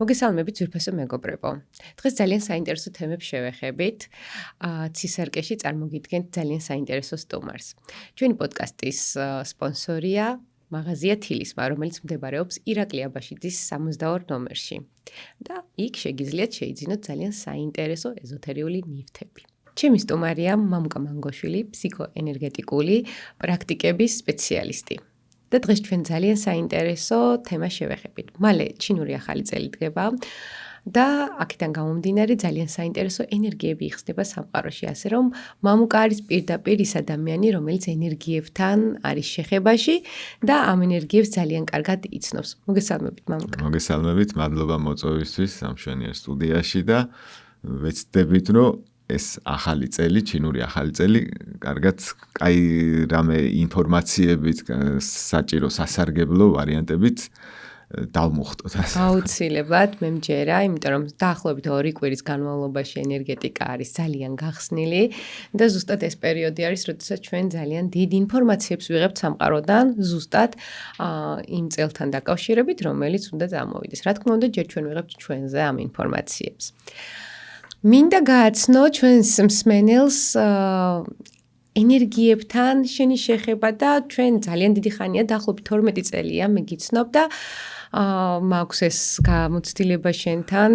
მოგესალმებით ძვირფასო მეგობრებო. დღეს ძალიან საინტერესო თემებს შევეხებით. ცისარკეში წარმოგიდგენთ ძალიან საინტერესო სტუმარს. ჩვენი პოდკასტის სპონსორია მაღაზია თილისმა, რომელიც მდებარეობს ირაკლი აბაშიძის 62 ნომერში. და იქ შეგიძლიათ შეიძინოთ ძალიან საინტერესო ეზოთერიული ნივთები. ჩემი სტუმარია მამუკა მანგოშვილი, ფსიქოენერგეტიკული პრაქტიკების სპეციალისტი. და დღეს ჩვენ ძალიან საინტერესო თემა შევეხებით. მალე ჩინური ახალი წელი დგება და აქედან გამომდინარე ძალიან საინტერესო ენერგიები იხსნება სამყაროში, ასე რომ მამუკა არის პირდაპირ ის ადამიანი, რომელიც ენერგიებთან არის შეხებაში და ამ ენერგიებს ძალიან კარგად იცნობს. მოგესალმებით მამუკა. მოგესალმებით, მადლობა მოწვევისთვის ამ შვენიერ სტუდიაში და ვეცდებით, რომ ეს ახალი წელი, ჩინური ახალი წელი, კარგად კაი რამე ინფორმაციებით, საჭირო სასარგებლო ვარიანტებით დავმოხტოთ. აუცილებლად მე მჯერა, იმიტომ რომ დაახლოებით 2 კვირის განმავლობაში ენერგეტიკა არის ძალიან გახსნილი და ზუსტად ეს პერიოდი არის, როდესაც ჩვენ ძალიან დიდ ინფორმაციებს ვიღებთ სამყაროდან, ზუსტად იმ წელთან დაკავშირებით, რომელიც უნდა წამოვიდეს. რა თქმა უნდა, ჯერ ჩვენ ვიღებთ ჩვენზე ამ ინფორმაციებს. მინდა გააცნო ჩვენს მსმენელს ენერგიებთან შენი შეხება და ჩვენ ძალიან დიდი ხანია, დაახლოებით 12 წელია მე გიცნობ და მაქვს ეს გამოცდილება შენთან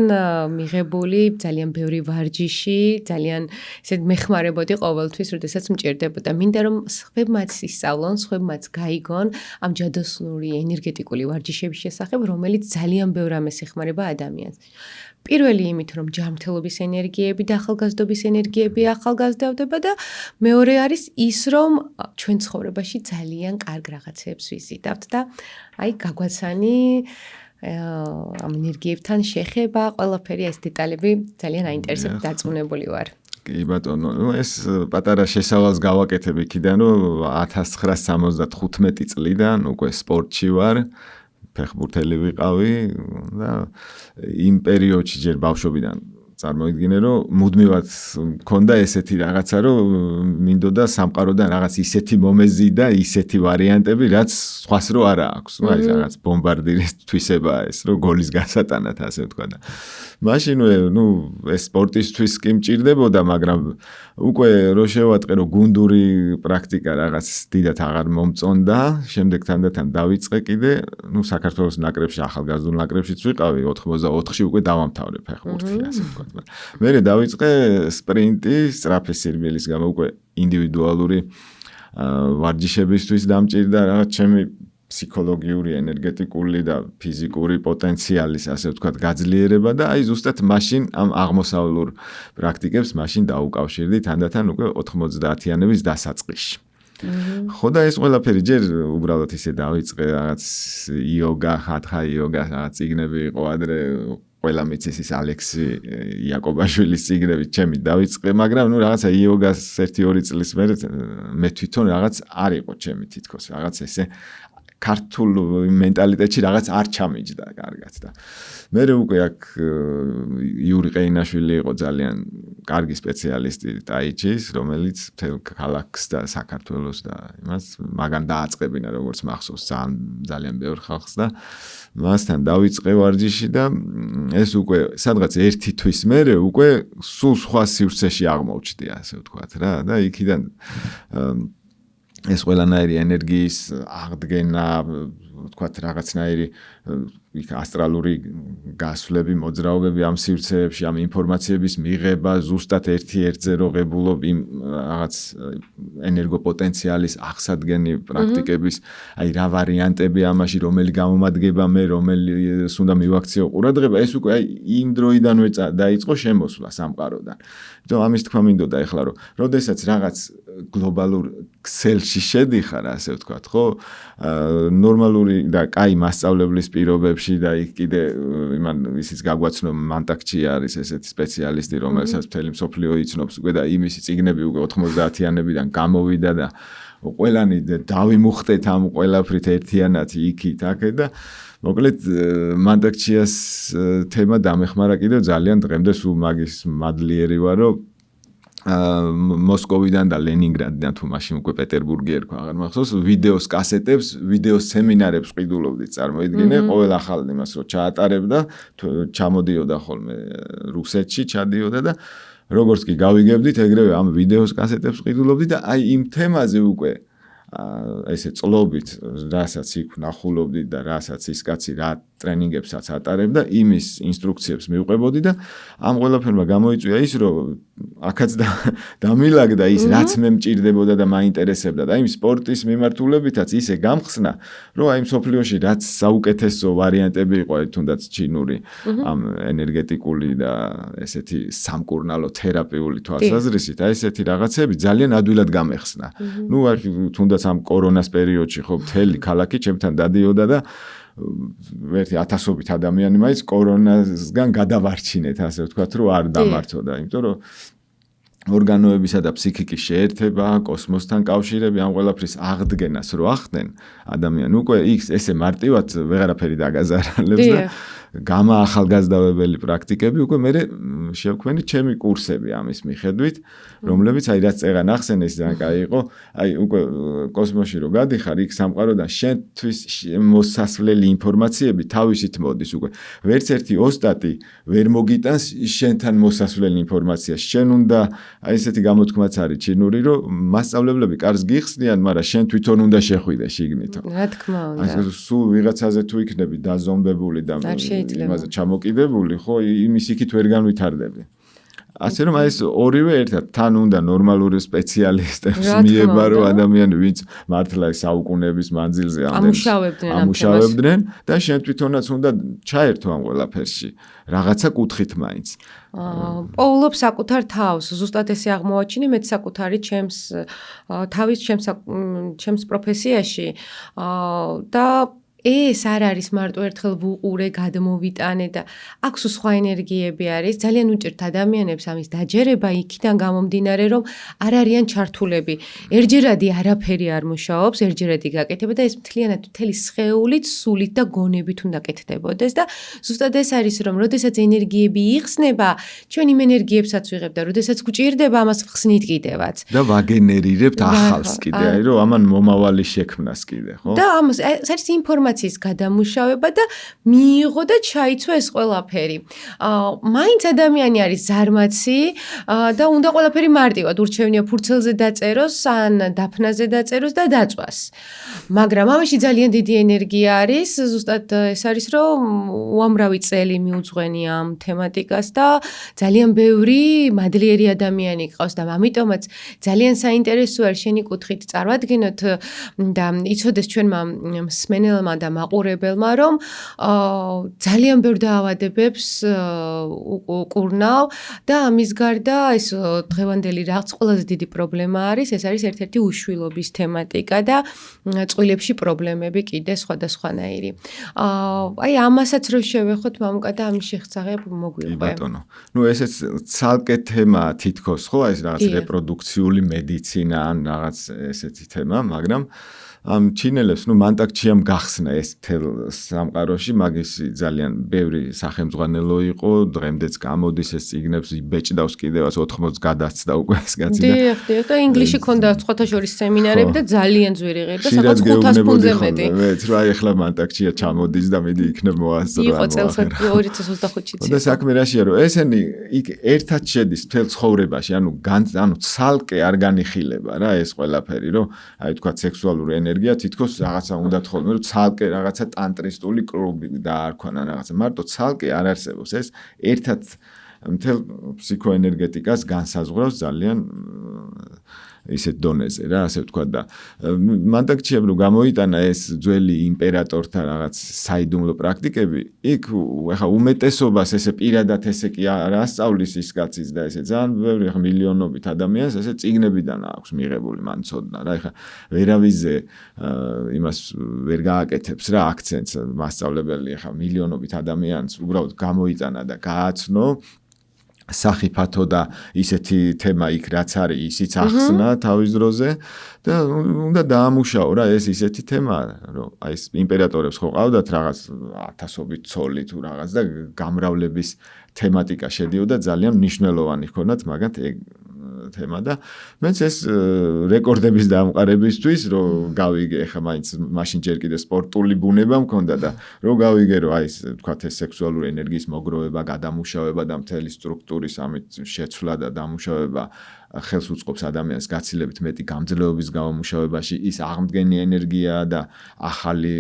მიღებული ძალიან ბევრი ვარჯიში, ძალიან ესე მეხმარებოდი ყოველთვის, როდესაც მჭირდებოდა. მინდა რომ სხვებმაც ისწავლონ, სხვებმაც გაიგონ ამ ჯადოსნური ენერგეტიკული ვარჯიშების შესახებ, რომელიც ძალიან ბევრ რამეს ეხმარება ადამიანს. პირველი იმით, რომ ჯანმრთელობის ენერგიები და ახალგაზრდობის ენერგიები ახალგაზრდავდება და მეორე არის ის, რომ ჩვენ ცხოვრებაში ძალიან კარგ რაღაცებს ვიზიდავთ და აი გაგვაცანი ამ ენერგიებთან შეხება, ყველაფერი ეს დეტალები ძალიან აინტერესებს, დარწმუნებული ვარ. კი ბატონო, ეს პატარა შესავალს გავაკეთებ იქიდან, რომ 1975 წლიდან უკვე სპორტში ვარ. ფეხბურთელი ვიყავი და იმ პერიოდში ჯერ ბავშვობიდან წარმოიდგინე, რომ მუდმივად მქონდა ესეთი რაღაცა, რომ მინდოდა სამყაროდან რაღაც ისეთი მომეზი და ისეთი ვარიანტები, რაც სხვას რო არა აქვს. აი რაღაც ბომბარდირის თვისება ეს, რომ გოლის გასატანად ასე ვთქვა და მაშინვე, ეს სპორტისთვის კი მჭირდებოდა, მაგრამ უკვე რო შევატყე, რომ გუნდური პრაქტიკა რაღაც დიდად აღარ მომწონდა, შემდეგ თანდათან დავიწყე კიდე, საქართველოს ნაკრებში, ახალგაზრდულ ნაკრებშიც ვიყავი, 84-ში უკვე დავამთავრე ფეხბურთი, ასე ვთქვა. მერე დავიწყე სპრინტი, სწრაფი სირბილის გამო უკვე ინდივიდუალური ვარჯიშებისთვის დამჭირდა რაღაც ჩემი ფსიქოლოგიური, ენერგეტიკული და ფიზიკური პოტენციალის, ასე ვთქვათ, გაძლიერება და აი ზუსტად მაშინ ამ აღმოსავლურ პრაქტიკებს მაშინ დაუკავშირდი თანდათან უკვე 90-იანების დასაწყისში. ხო და ეს ყველაფერი ჯერ უბრალოდ ისე დავიწყე რაღაც იოგა, ჰათჰა იოგა, რაღაც ციგნები იყო ადრე ყველა მიცის ის ალექსი იაკობაშვილის ციგნები ჩემი დავიწყე, მაგრამ რაღაცა იოგას 1-2 წლის მერე მე თვითონ რაღაც არ იყო ჩემი თითქოს რაღაც ესე ქართულ მენტალიტეტში რაღაც არ ჩამიჯდა კარგად და მე უკვე აქ იური ყეინაშვილი იყო ძალიან კარგი სპეციალისტი ტაიჩის, რომელიც მთელ ქალაქს და საქართველოს და იმას მაგან დააწყებინა როგორც მახსოვს ძალიან ბევრ ხალხს და მასთან დავიწყე ვარჯიში და ეს უკვე სადღაც 1 თვის მერე უკვე სულ სხვა სივრცეში აღმოჩნდი, ასე ვთქვათ რა და იქიდან ეს ყველანაირი ენერგიის აღდგენა, ვთქვათ, რაღაცნაირი იქ ასტრალური გასვლები, მოძრაობები ამ სივრცეებში, ამ ინფორმაციების მიღება, ზუსტად ერთ-ერთზე რო ღებულობ იმ რაღაც ენერგოპოტენციალის აღსადგენი პრაქტიკების, აი რა ვარიანტები ამაში, რომელი გამომადგება მე, რომელს უნდა მივაქციო ყურადღება, ეს უკვე აი იმ დროიდანვე დაიწყო შემოსვლა სამყაროდან. იმიტომ ამის თქმა მინდოდა ეხლა, რომ როდესაც რაღაც გლობალურ ქსელში შედიხარ, ასე ვთქვათ, ხო? ნორმალური და კაი მასწავლებლის პირობებში და იქ კიდე იმან ისიც გაგვაცნო მანტაკჩი არის ესეთი სპეციალისტი, რომელსაც მთელი მსოფლიო იცნობს უკვე და იმისი ციგნები უკვე 90-იანებიდან გამოვიდა და ყველანი დავიმუხტეთ ამ ყველაფრით ერთიანად იქით აქეთ და მოკლედ მანტაკჩიას თემა დამეხმარა კიდევ ძალიან დღემდე სულ მაგის მადლიერი ვარ, რომ მოსკოვიდან და ლენინგრადიდან თუ მაშინ უკვე პეტერბურგი ერქვა, აღარ მახსოვს, ვიდეოს კასეტებს, ვიდეოს სემინარებს ყიდულობდით, წარმოიდგინე, ყოველ ახალ იმას რო ჩაატარებდა, ჩამოდიოდა ხოლმე რუსეთში, ჩადიოდა და როგორც კი გავიგებდით, ეგრევე ამ ვიდეოს კასეტებს ყიდულობდით და აი იმ თემაზე უკვე ესე წლობით, რასაც იქ ნახულობდით და რასაც ის კაცი რა ტრენინგებსაც ატარებდა, იმის ინსტრუქციებს მივყვებოდი და ამ ყველაფერმა გამოიწვია ის, რომ აქაც დამილაგდა ის, რაც მე მჭირდებოდა და მაინტერესებდა და იმ სპორტის მიმართულებითაც ისე გამხსნა, რომ აი მსოფლიოში რაც საუკეთესო ვარიანტები იყო, თუნდაც ჩინური ამ ენერგეტიკული და ესეთი სამკურნალო თერაპიული თვალსაზრისით, აი ესეთი რაღაცები ძალიან ადვილად გამეხსნა. ნუ თუნდაც ამ კორონას პერიოდში ხო მთელი ქალაქი ჩემთან დადიოდა და ერთი ათასობით ადამიანი მაინც კორონასგან გადავარჩინეთ, ასე ვთქვათ, რომ არ დამართოდა, იმიტომ რომ ორგანოებისა და ფსიქიკის შეერთება, კოსმოსთან კავშირები, ამ ყველაფრის აღდგენას რო ახდენ, ადამიანი უკვე ესე მარტივად ვეღარაფერი დაგაზარალებს და გამაახალგაზრდავებელი პრაქტიკები უკვე მე შევქმნით ჩემი კურსები ამის მიხედვით, რომლებიც აი რაც წეღან ახსენეს ძალიან კაი იყო, აი უკვე კოსმოსში რო გადიხარ, იქ სამყაროდან შენთვის მოსასვლელი ინფორმაციები თავისით მოდის უკვე. ვერც ერთი ოსტატი ვერ მოგიტანს შენთან მოსასვლელი ინფორმაციას. შენ უნდა აი ესეთი გამოთქმაც არის ჩინური, რომ მასწავლებლები კარს გიხსნიან, მაგრამ შენ თვითონ უნდა შეხვიდე შიგნით. რა თქმა უნდა. აი სულ ვიღაცაზე თუ იქნები დაზომბებული და იმაზე ჩამოკიდებული, ხო, იმის იქით ვერ განვითარდები. ასე რომ აი ეს ორივე ერთად თან უნდა ნორმალური სპეციალისტებს მიებარო ადამიანი, ვინც მართლა საუკუნეების მანძილზე ამუშავებდნენ და შენ თვითონაც უნდა ჩაერთო ამ ყველაფერში. რაღაცა კუთხით მაინც. პოულობ საკუთარ თავს, ზუსტად ესე აღმოაჩინე მეც საკუთარი ჩემს პროფესიაში და ეს არ არის მარტო ერთხელ ვუყურე, გადმოვიტანე და აქ სხვა ენერგიები არის. ძალიან უჭირთ ადამიანებს ამის დაჯერება იქიდან გამომდინარე, რომ არ არიან ჩართულები. ერთჯერადი არაფერი არ მუშაობს, ერთჯერადი გაკეთება და ეს მთლიანად მთელი სხეულით, სულით და გონებით უნდა კეთდებოდეს და ზუსტად ეს არის, რომ როდესაც ენერგიები იხსნება, ჩვენ იმ ენერგიებსაც ვიღებთ და როდესაც გვჭირდება, ამას ვხსნით კიდევაც. და ვაგენერირებთ ახალს კიდე, აი რომ ამან მომავალი შექმნას კიდე, ხო? და ამას არის ინფორმაციის გადამუშავება და მიიღო და ჩაიცვა ეს ყველაფერი. მაინც ადამიანი არის ზარმაცი და უნდა ყველაფერი მარტივად ურჩევნია ფურცელზე დაწეროს, ან დაფნაზე დაწეროს და დაწვას. მაგრამ ამაში ძალიან დიდი ენერგია არის, ზუსტად ეს არის, რომ უამრავი წელი მიუძღვენი ამ თემატიკას და ძალიან ბევრი მადლიერი ადამიანი გყავს და ამიტომაც ძალიან საინტერესოა შენი კუთხით წარვადგინოთ და იცოდეს ჩვენმა მსმენელმა და მაყურებელმა, რომ ძალიან ბევრ დაავადებებს უკურნავ და ამის გარდა ეს დღევანდელი რაღაც ყველაზე დიდი პრობლემა არის, ეს არის ერთ-ერთი უშვილობის თემატიკა და წყვილებში პრობლემები კიდე სხვადასხვანაირი. აი ამასაც რო შევეხოთ მამუკა და ამის შესახებ მოგვიყვე. ბატონო. ნუ ესეც ცალკე თემაა თითქოს, ხო, ეს რაღაც რეპროდუქციული მედიცინა ან რაღაც ესეთი თემა, მაგრამ ამ ჩინელებს, ნუ მანტაკჩიამ გახსნა ეს თელ სამყაროში, მაგის ძალიან ბევრი სახელმძღვანელო იყო, დღემდეც გამოდის ეს წიგნებს, იბეჭდავს კიდევაც 80 გადაცდა უკვე ეს კაცი და დიახ, და ინგლისში ქონდა სხვათა შორის სემინარები და ძალიან ძვირი ღირდა, სადაც 500 ფუნტზე მეტი. მეც რა ეხლა მანტაკჩია ჩამოდის და მიდი იქნებ მოასწრო. იყო წელს 2025-ში. და საქმე რაშია, რომ ესენი იქ ერთად შედის მთელ ცხოვრებაში, ანუ ცალკე არ განიხილება რა ეს ყველაფერი, რომ აი თქვა სექსუალური ენერგია თითქოს რაღაცა უნდა თხოვდნენ, რომ ცალკე რაღაცა ტანტრისტული კლუბი დაარქვან ან რაღაცა, მარტო ცალკე არ არსებობს, ეს ერთად მთელ ფსიქოენერგეტიკას განსაზღვრავს ძალიან ისეთ დონეზე რა, ასე ვთქვა და მანდაკჩიამ რომ გამოიტანა ეს ძველი იმპერატორთა რაღაც საიდუმლო პრაქტიკები, იქ ეხა უმეტესობას ესე პირადად ესე კი არ ასწავლის ის კაციც და ესე ძალიან ბევრი ეხა მილიონობით ადამიანს ესე წიგნებიდან აქვს მიღებული მან ცოდნა რა, ეხა ვერავიზე იმას ვერ გააკეთებს რა აქცენტს მასწავლებელი ეხა მილიონობით ადამიანს უბრალოდ გამოიტანა და გააცნო სახიფათო და ისეთი თემა იქ რაც არის ისიც ახსნა თავის დროზე და უნდა დაამუშაო რა ეს ისეთი თემა რომ აი ეს იმპერატორებს ხო ყავდათ რაღაც ათასობით ცოლი თუ რაღაც და გამრავლების თემატიკა შედიოდა ძალიან მნიშვნელოვანი ჰქონდათ მაგათ თემა და მეც ეს რეკორდების დამყარებისთვის რომ გავიგე ახლა მაინც მაშინ ჯერ კიდე სპორტული ბუნება მქონდა და რომ გავიგე რომ აი ეს თქვათ ეს სექსუალური ენერგიის მოგროვება, გადამუშავება და მთელი სტრუქტურის ამით შეცვლა და დამუშავება ხელს უწყობს ადამიანს გაცილებით მეტი გამძლეობის გამომუშავებაში ის აღმდგენი ენერგია და ახალი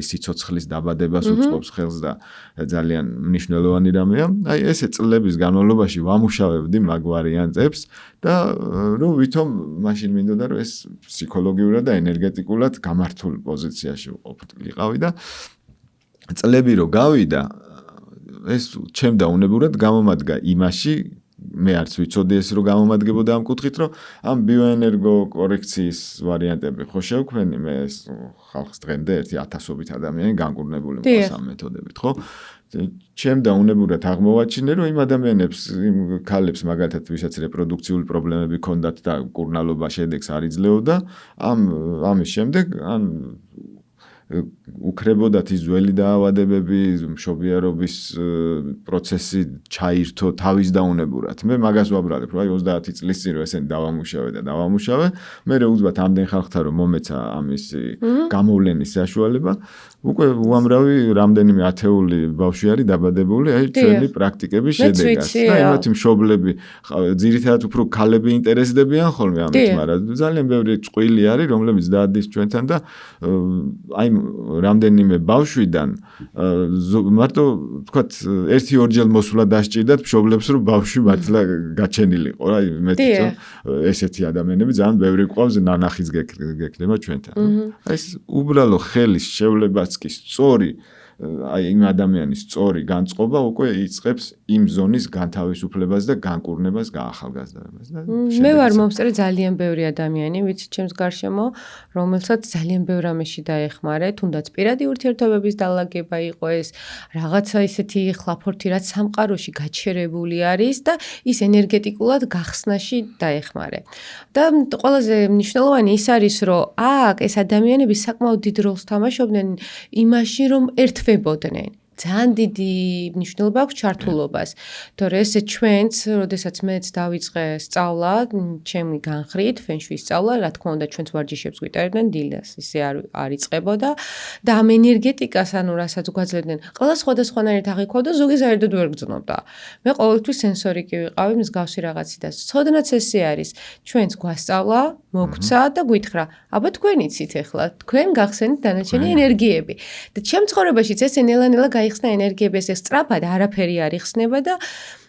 სიცოცხლის დაბადებას უწყობს ხელს და ძალიან მნიშვნელოვანი რამეა. აი ესე წლების განმავლობაში ვამუშავებდი მაგ ვარიანტებს და რომ ვითომ მაშინ მინდოდა რომ ეს ფსიქოლოგიურად და ენერგეტიკულად გამართულ პოზიციაში ვიყავი და წლები რო გავიდა ეს ჩემ დაუნებურად გამომადგა იმაში მე არც ვიცოდი ეს რომ გამომადგებოდა ამ კუთხით რომ ამ ბიოენერგო კორექციის ვარიანტები ხო შევქმნი მე ეს ხალხს დღემდე ერთი 1000-ობით ადამიანი განკურნებული მყავს ამ მეთოდებით ხო ჩემ დაუნებურად აღმოვაჩინე რომ იმ ადამიანებს იმ ქალებს მაგალითად ვისაც რეპროდუქციული პრობლემები ჰქონდათ და კურნალობა შედეგს არ იძლეოდა ამის შემდეგ ან უქრებოდათ ის ძველი დაავადებები, მშობიარობის პროცესი ჩაირთო თავის დაუნებურად. მე მაგას ვაბრალებ, რომ აი 30 წლის წინ რომ ესენი დავამუშავე, მე უძბათ ამდენ ხალხთა რომ მომეცა ამის გამოვლენის საშუალება, უკვე უამრავი რამდენიმე ათეული ბავშვი არის დაბადებული, აი ჩვენი პრაქტიკების შედეგად. და იმათი მშობლები ძირითადად უფრო ქალები ინტერესდებიან ხოლმე ამით, მაგრამ ძალიან ბევრი წყვილი არის, რომლებიც დაადის ჩვენთან და აი რამდენიმე ბავშვიდან მარტო თქვათ 1-2 მოსვლა დასჭირდათ მშობლებს რომ ბავშვი მართლა გაჩენილიყო რა მე თვითონ ესეთი ადამიანები ძალიან ბევრი ყავს ნანახიც გექნება ჩვენთან აი ეს უბრალო ხელის შევლებას კი სწორი აი იმ ადამიანის სწორი განწყობა უკვე იწყებს იმ ზონის განთავისუფლებას და განკურნებას, გაახალგაზრდებას და მე ვარ მომსწრე ძალიან ბევრი ადამიანი, ვიცი ჩემს გარშემო, რომელსაც ძალიან ბევრ რამეში დაეხმარე, თუნდაც პირადი ურთიერთობების დალაგება იყო ეს, რაღაცა ისეთი ხლაფორთი, რაც სამყაროში გაჩერებული არის და ის ენერგეტიკულად გახსნაში დაეხმარე. და ყველაზე მნიშვნელოვანი ის არის, რომ აქ ეს ადამიანები საკმაოდ დიდ როლს თამაშობდნენ იმაში, რომ ერთვებოდნენ. ძალიან დიდი მნიშვნელობა აქვს ჩართულობას. თორე ესე ჩვენც, როდესაც მეც დავიწყე სწავლა, ჩემი განხრით, ფენშუის სწავლა, რა თქმა უნდა, ჩვენც ვარჯიშებს ვიტარებდნენ დილას, ისე არ იწყებოდა და ამ ენერგეტიკას, ანუ რასაც გვაძლევდნენ, ყველა სხვადასხვანაირად აღიქვავდა, ზოგი საერთოდ ვერ გრძნობდა. მე ყოველთვის სენსორიკი ვიყავი, მსგავსი რაღაცი და ცოდნაც ესე არის. ჩვენც გვასწავლა, მოგცა და გვითხრა, აბა თქვენ იცით ახლა, თქვენ გახსენით დანარჩენი ენერგიები. და ჩემ ცხოვრებაშიც ეს ნელა-ნელა გაიხსნა ენერგიები, ეს სწრაფად არაფერი არ იხსნება და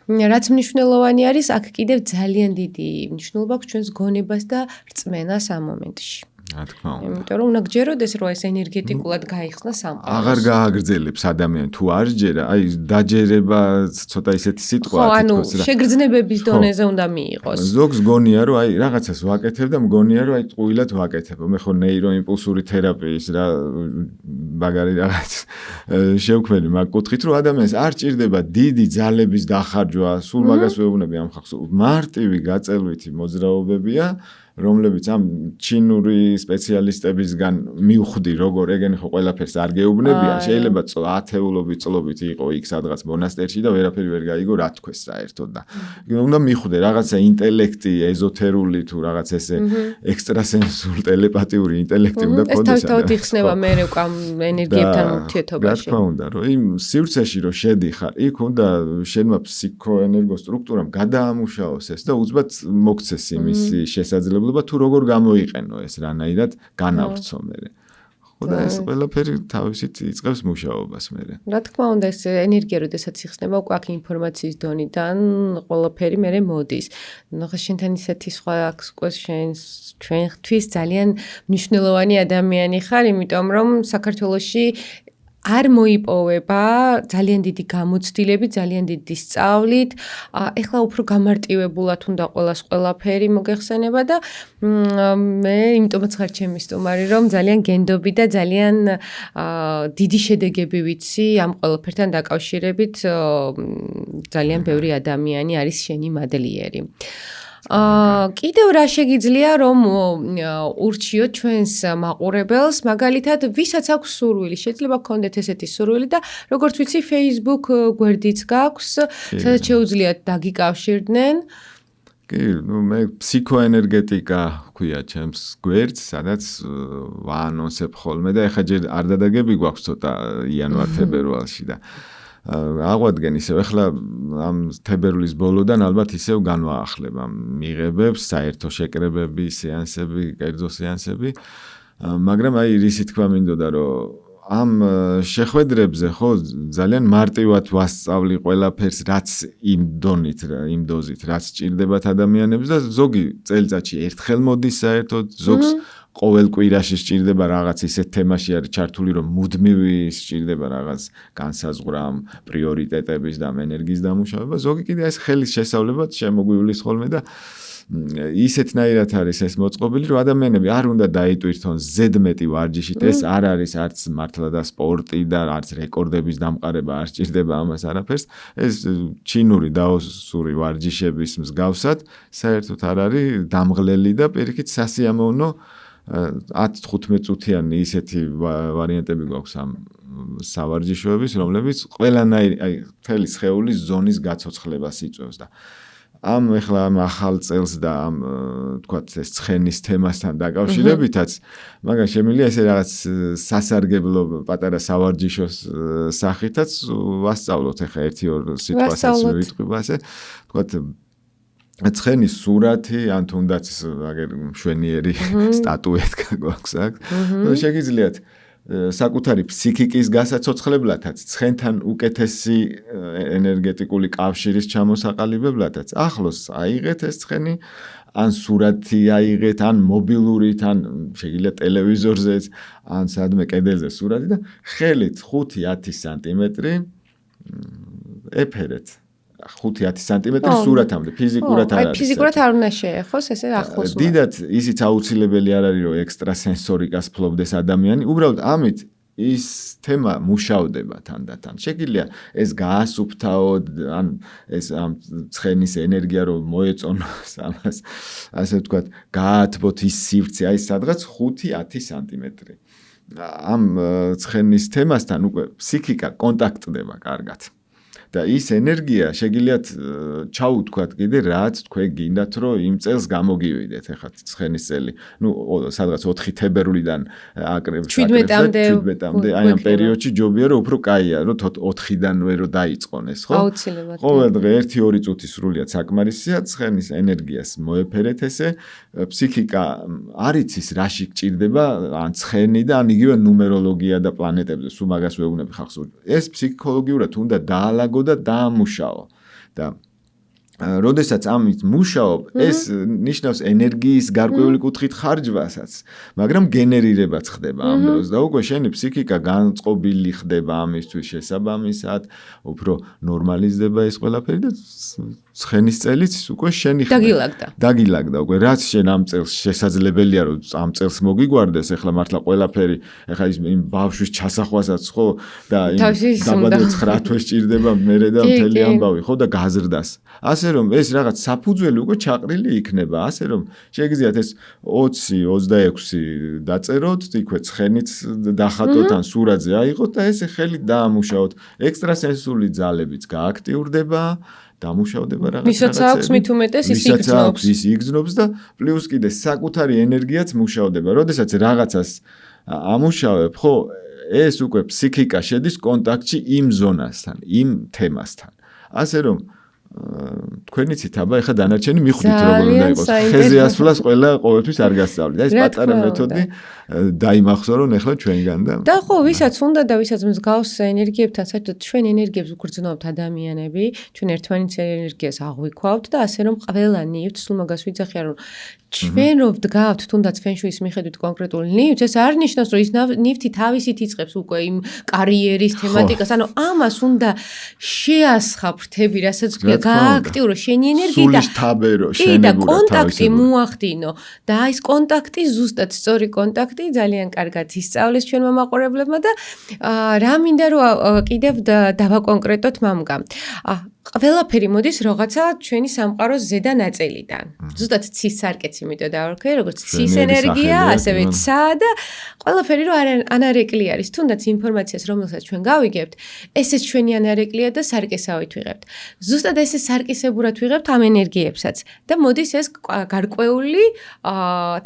რაც მნიშვნელოვანი არის, აქ კიდევ ძალიან დიდი მნიშვნელობა აქვს ჩვენს გონებას და რწმენას ამ მომენტში. რა თქმა უნდა. იმიტომ რომ უნდა გჯეროდეს, რომ ეს ენერგეტიკულად გაიხსნა სამყაროს. აღარ გააგრძელებს ადამიანი თუ არ ჯერა, აი დაჯერება ცოტა ისეთი სიტყვა თითქოს რა. შეგრძნებების დონეზე უნდა მიიღოს. ზოგს გონია რომ აი რაღაცას ვაკეთებ და მგონია რომ აი ტყუილად ვაკეთებ. მე ხო ნეიროიმპულსური თერაპიის რა მაგარი რაღაც შევქმნი მაგ კუთხით რომ ადამიანს არ ჭირდება დიდი ძალების დახარჯვა, სულ მაგას ვეუბნები ამ ხალხს. მარტივი გაწელვითი მოძრაობებია რომლებიც ამ ჩინური სპეციალისტებისგან მივხვდი როგორ ეგენი ხო ყველაფერს არ გეუბნებიან შეიძლება ათეულობით წლობით იყო იქ სადღაც მონასტერში და ვერაფერი ვერ გაიგო რა თქვეს საერთოდ და უნდა მივხვდე რაღაცა ინტელექტი ეზოთერული თუ რაღაც ესე ექსტრასენსული ტელეპათიური ინტელექტი უნდა ქონდეს ეს თავად იხსნება მე ამ ენერგიებთან ურთიერთობაში რა თქმა უნდა რომ იმ სივრცეში რომ შედიხარ იქ უნდა შენმა ფსიქოენერგო სტრუქტურამ გადაამუშაოს ეს და უცბად მოგცეს იმისი შესაძლებლობა თუ როგორ გამოიყენო ეს რანაირად განავრცო მე. ხო და ეს ყველაფერი თავისით იწყებს მუშაობას მე. რა თქმა უნდა ეს ენერგია როდესაც იხსნება უკვე აქ ინფორმაციის დონიდან ყველაფერი მე მოდის. ნახე შენთან ისეთი სხვა აქვს უკვე ჩვენთვის ძალიან მნიშვნელოვანი ადამიანი ხარ, იმიტომ რომ საქართველოში არ მოიპოვება ძალიან დიდი გამოცდილები, ძალიან დიდი სწავლით. ეხლა უფრო გამარტივებულად უნდა ყველაფერი მოგეხსენება და მე იმიტომაც ხარ ჩემი სტუმარი, რომ ძალიან გენდობი და ძალიან დიდი შედეგები ვიცი ამ ყველაფერთან დაკავშირებით. ძალიან ბევრი ადამიანი არის შენი მადლიერი. კიდევ რა შეგიძლია რომ ურჩიოთ ჩვენს მაყურებელს, მაგალითად, ვისაც აქვს სურვილი, შეიძლება გქონდეთ ესეთი სურვილი და როგორც ვიცი, Facebook გვერდიც გაქვს, სადაც შეუძლიათ დაგიკავშირდნენ. კი, მე ფსიქოენერგეტიკა ქვია ჩემს გვერდს, სადაც ვაანონსებ ხოლმე და ეხლა ჯერ არ დადაგები გვაქვს ცოტა იანვარ-თებერვალში და აღვადგენ ისევ ეხლა ამ თებერვლის ბოლოდან ალბათ ისევ განვაახლებ ამ მიღებებს, საერთო შეკრებები, სეანსები, კერძო სეანსები, მაგრამ აი რისი თქვა მინდოდა რომ ამ შეხვედრებზე ხო ძალიან მარტივად ვასწავლი ყველაფერს რაც იმ დონით, იმ დოზით, რაც სჭირდებათ ადამიანებს და ზოგი წელიწადში ერთხელ მოდის საერთოდ, ზოგს ყოველ კვირაში სჭირდება რაღაც ისეთ თემაში არის ჩართული, რომ მუდმივი სჭირდება რაღაც განსაზღვრა პრიორიტეტების და ენერგიის დამუშავება, ზოგი კიდე ეს ხელის შესავლებად შემოგვივლის ხოლმე და ისეთნაირად არის ეს მოწყობილი, რომ ადამიანები არ უნდა დაიტვირთონ ზედმეტი ვარჯიშით, ეს არ არის არც მართლა და სპორტი და არც რეკორდების დამყარება არ სჭირდება ამას არაფერს, ეს ჩინური დაოსური ვარჯიშების მსგავსად საერთოდ არ არის დამღლელი და პირიქით სასიამოვნო 10-15 წუთიანი ისეთი ვარიანტები გვაქვს ამ სავარჯიშოების, რომლებიც ყველანაირი აი მთელი სხეულის ზონის გაცოცხლებას იწვევს და ამ ეხლა ამ ახალ წელს და ამ თქვათ ეს ცხენის თემასთან დაკავშირებითაც მაგას შემიძლია ესე რაღაც სასარგებლო პატარა სავარჯიშოს სახითაც ვასწავლოთ ეხლა 1-2 სიტყვასაც ვიტყვი ასე თქვათ ცხენის სურათი ან თუნდაც აგერ მშვენიერი სტატუეტკა გვაქვს აქ შეგიძლიათ საკუთარი ფსიქიკის გასაცოცხლებლათაც ცხენთან უკეთესი ენერგეტიკული კავშირის ჩამოსაყალიბებლათაც ახლოს აიღეთ ეს ცხენი ან სურათი აიღეთ ან მობილურით ან შეგიძლიათ ტელევიზორზეც ან სადმე კედელზე სურათი და ხელით 5-10 სანტიმეტრი ეფერეთ 5-10 სანტიმეტრი სურათამდე ფიზიკურად არ არის. აი ფიზიკურად არ უნდა შეეხოს, ესე ახლოს. დიდად ისიც აუცილებელი არ არის, რომ ექსტრასენსორიკას ფლობდეს ადამიანი, უბრალოდ ამით ის თემა მუშავდება თანდათან. შეგიძლია ეს გაასუფთავოთ, ან ეს ამ ცხენის ენერგია რომ მოეწონოს ამას, ასე ვთქვათ, გაათბოთ ის სივრცე, აი სადღაც 5-10 სანტიმეტრი. ამ ცხენის თემასთან უკვე ფსიქიკა კონტაქტდება კარგად. და ის ენერგია შეგიძლიათ ჩაუთქვათ კიდე რაც თქვენ გინდათ რომ იმ წელს გამოგივიდეთ ეხლა ცხენის წელი ნუ სადღაც 4 თებერვლიდან აკრებს 17-მდე აი ამ პერიოდში ჯობია რომ უფრო კაია რომ 4-დანვე რომ დაიწყონეს ხო აუცილებლად ყოველ დღე 1-2 წუთი სრულიად საკმარისია ცხენის ენერგიას მოეფერეთ ესე ფსიქიკა არ იცის რაში გჭირდება ან ცხენი და ან იგივე ნუმეროლოგია და პლანეტებზე სულ მაგას ვეუბნები ხახს ეს ფსიქოლოგიურად უნდა დაალაგო და დაამუშაო და როდესაც ამით მუშაობ ეს ნიშნავს ენერგიის გარკვეული კუთხით ხარჯვასაც მაგრამ გენერირებაც ხდება ამ დროს და უკვე შენი ფსიქიკა განწყობილი ხდება ამისთვის შესაბამისად უფრო ნორმალიზდება ეს ყველაფერი და ცხენის წელიც უკვე შენი დაგილაგდა უკვე რაც შენ ამ წელს შესაძლებელია რომ ამ წელს მოგიგვარდეს ეხლა მართლა ყველაფერი ეხლა ის იმ ბავშვის ჩასახვასაც ხო და დაბადო 9 თვე სჭირდება მერე და მთელი ამბავი ხო და გაზრდას ასე რომ ეს რაღაც საფუძველი უკვე ჩაყრილი იქნება ასე რომ შეგიძლიათ ეს 20-26 დაწეროთ იქვე ცხენიც დახატოთ ან სურათზე აიღოთ და ესე ხელით დაამუშაოთ ექსტრასენსული ძალებიც გააქტიურდება დამუშავდება რაღაც ვისაც აქვს მით უმეტეს ის იგრძნობს და პლუს კიდე საკუთარი ენერგიაც მუშავდება. როდესაც რაღაცას ამუშავებ, ხო, ეს უკვე ფსიქიკა შედის კონტაქტში იმ ზონასთან, იმ თემასთან. ასე რომ თქვენიცით აბა ეხა დანარჩენი მიხვდით როგორ უნდა იყოს. ხეზე ასვლას ყოველთვის არ გასწავლით. ეს პატარა მეთოდი დაიმახსოვრ რომ ეხლა ჩვენგან და ხო ვისაც უნდა და ვისაც მსგავს ენერგიებთან საერთოდ ჩვენ ენერგიებს უგრძნობთ ადამიანები, ჩვენ ერთმანეთის ენერგიას აღვიქვავთ და ასე რომ ყველა ნივთს სულ მაგას ვიძახიან რომ ჩვენ რო ვდგავთ თუნდაც ფენშუის მიხედვით კონკრეტულ ნივთს ეს არ ნიშნავს რომ ის ნივთი თავისით იწყებს უკვე იმ კარიერის თემატიკას ანუ ამას უნდა შეასხა ფრთები რასაც გააქტიურო შენი ენერგია და კონტაქტი მოახდინო და ეს კონტაქტი ზუსტად სწორი კონტაქტი ძალიან კარგად ისწავლეს ჩვენმა მაყურებლებმა და რა მინდა რომ კიდევ დავაკონკრეტოთ მამგა ყველაფერი მოდის რაღაცა ჩვენი სამყაროს ზედა ნაწილიდან. ზუსტად ცის სარკეც იმიტომ დავარქვი, როგორც ცის ენერგია, ასევე ცა და ყველაფერი რო ანარეკლი არის, თუნდაც ინფორმაციას, რომელსაც ჩვენ გავიგებთ, ესეც ჩვენი ანარეკლია და სარკესავით ვიღებთ. ზუსტად ესე სარკისებურად ვიღებთ ამ ენერგიებსაც და მოდის ეს გარკვეული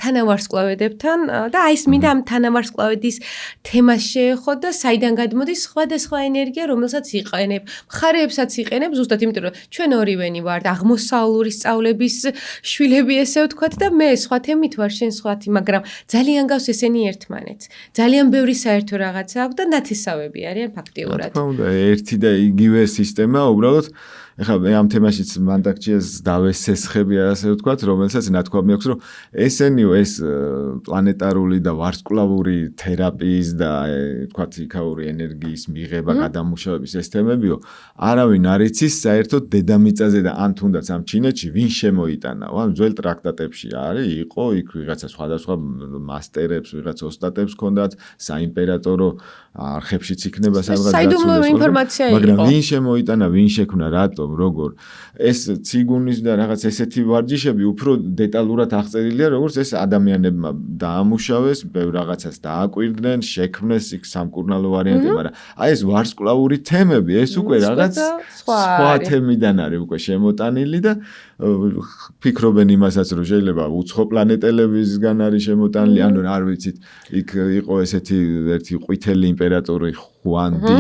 თანავარსკვლავედებთან და აი ეს მინდა ამ თანავარსკვლავედის თემას შეეხო და საიდან გადმოდის სხვადასხვა ენერგია, რომელსაც იყენებ, მხარეებსაც იყენებ ზუსტად იმიტომ რომ ჩვენ ორივენი ვართ აღმოსავლური სწავლების შვილები ესე ვთქვათ და მე სხვა თემით ვარ შენ სხვათი, მაგრამ ძალიან გავს ესენი ერთმანეთს. ძალიან ბევრი საერთო რაღაცა აქვს და ნათესავები არიან ფაქტიურად. რა თქმა უნდა, ერთი და იგივე სისტემა უბრალოდ ეხლა მე ამ თემაშიც მანდაკჭიას დავესესხები ასე ვთქვათ, რომელსაც ნათქვამი აქვს, რომ ესენიო ეს პლანეტარული და ვარსკვლავური თერაპიის და ვთქვათ იქაური ენერგიის მიღება, გადამუშავების ეს თემებიო, არავინ არ იცის საერთოდ დედამიწაზე და ან თუნდაც ამ ჩინეთში ვინ შემოიტანაო, ამ ძველ ტრაქტატებში არის, იყო იქ ვიღაცა სხვადასხვა მასტერებს, ვიღაცა ოსტატებს ჰქონდათ, საიმპერატორო არხებშიც იქნება სადღაც საიდუმლო ინფორმაცია იყო. მაგრამ ვინ შემოიტანა, ვინ შექმნა, რატომ, როგორ ეს ციგუნის და რაღაც ესეთი ვარჯიშები უფრო დეტალურად აღწერილია, როგორც ეს ადამიანებმა დაამუშავეს, ბევრ რაღაცას დააკვირდნენ, შექმნეს იქ სამკურნალო ვარიანტი, მაგრამ აი ეს ვარსკვლავური თემები, ეს უკვე რაღაც სხვა თემიდან არის უკვე შემოტანილი და ფიქრობენ იმასაც, რომ შეიძლება უცხო პლანეტელებისგან არის შემოტანილი, ანუ არ ვიცით, იქ იყო ესეთი ერთი ყვითელი იმპერატორი ხუანდი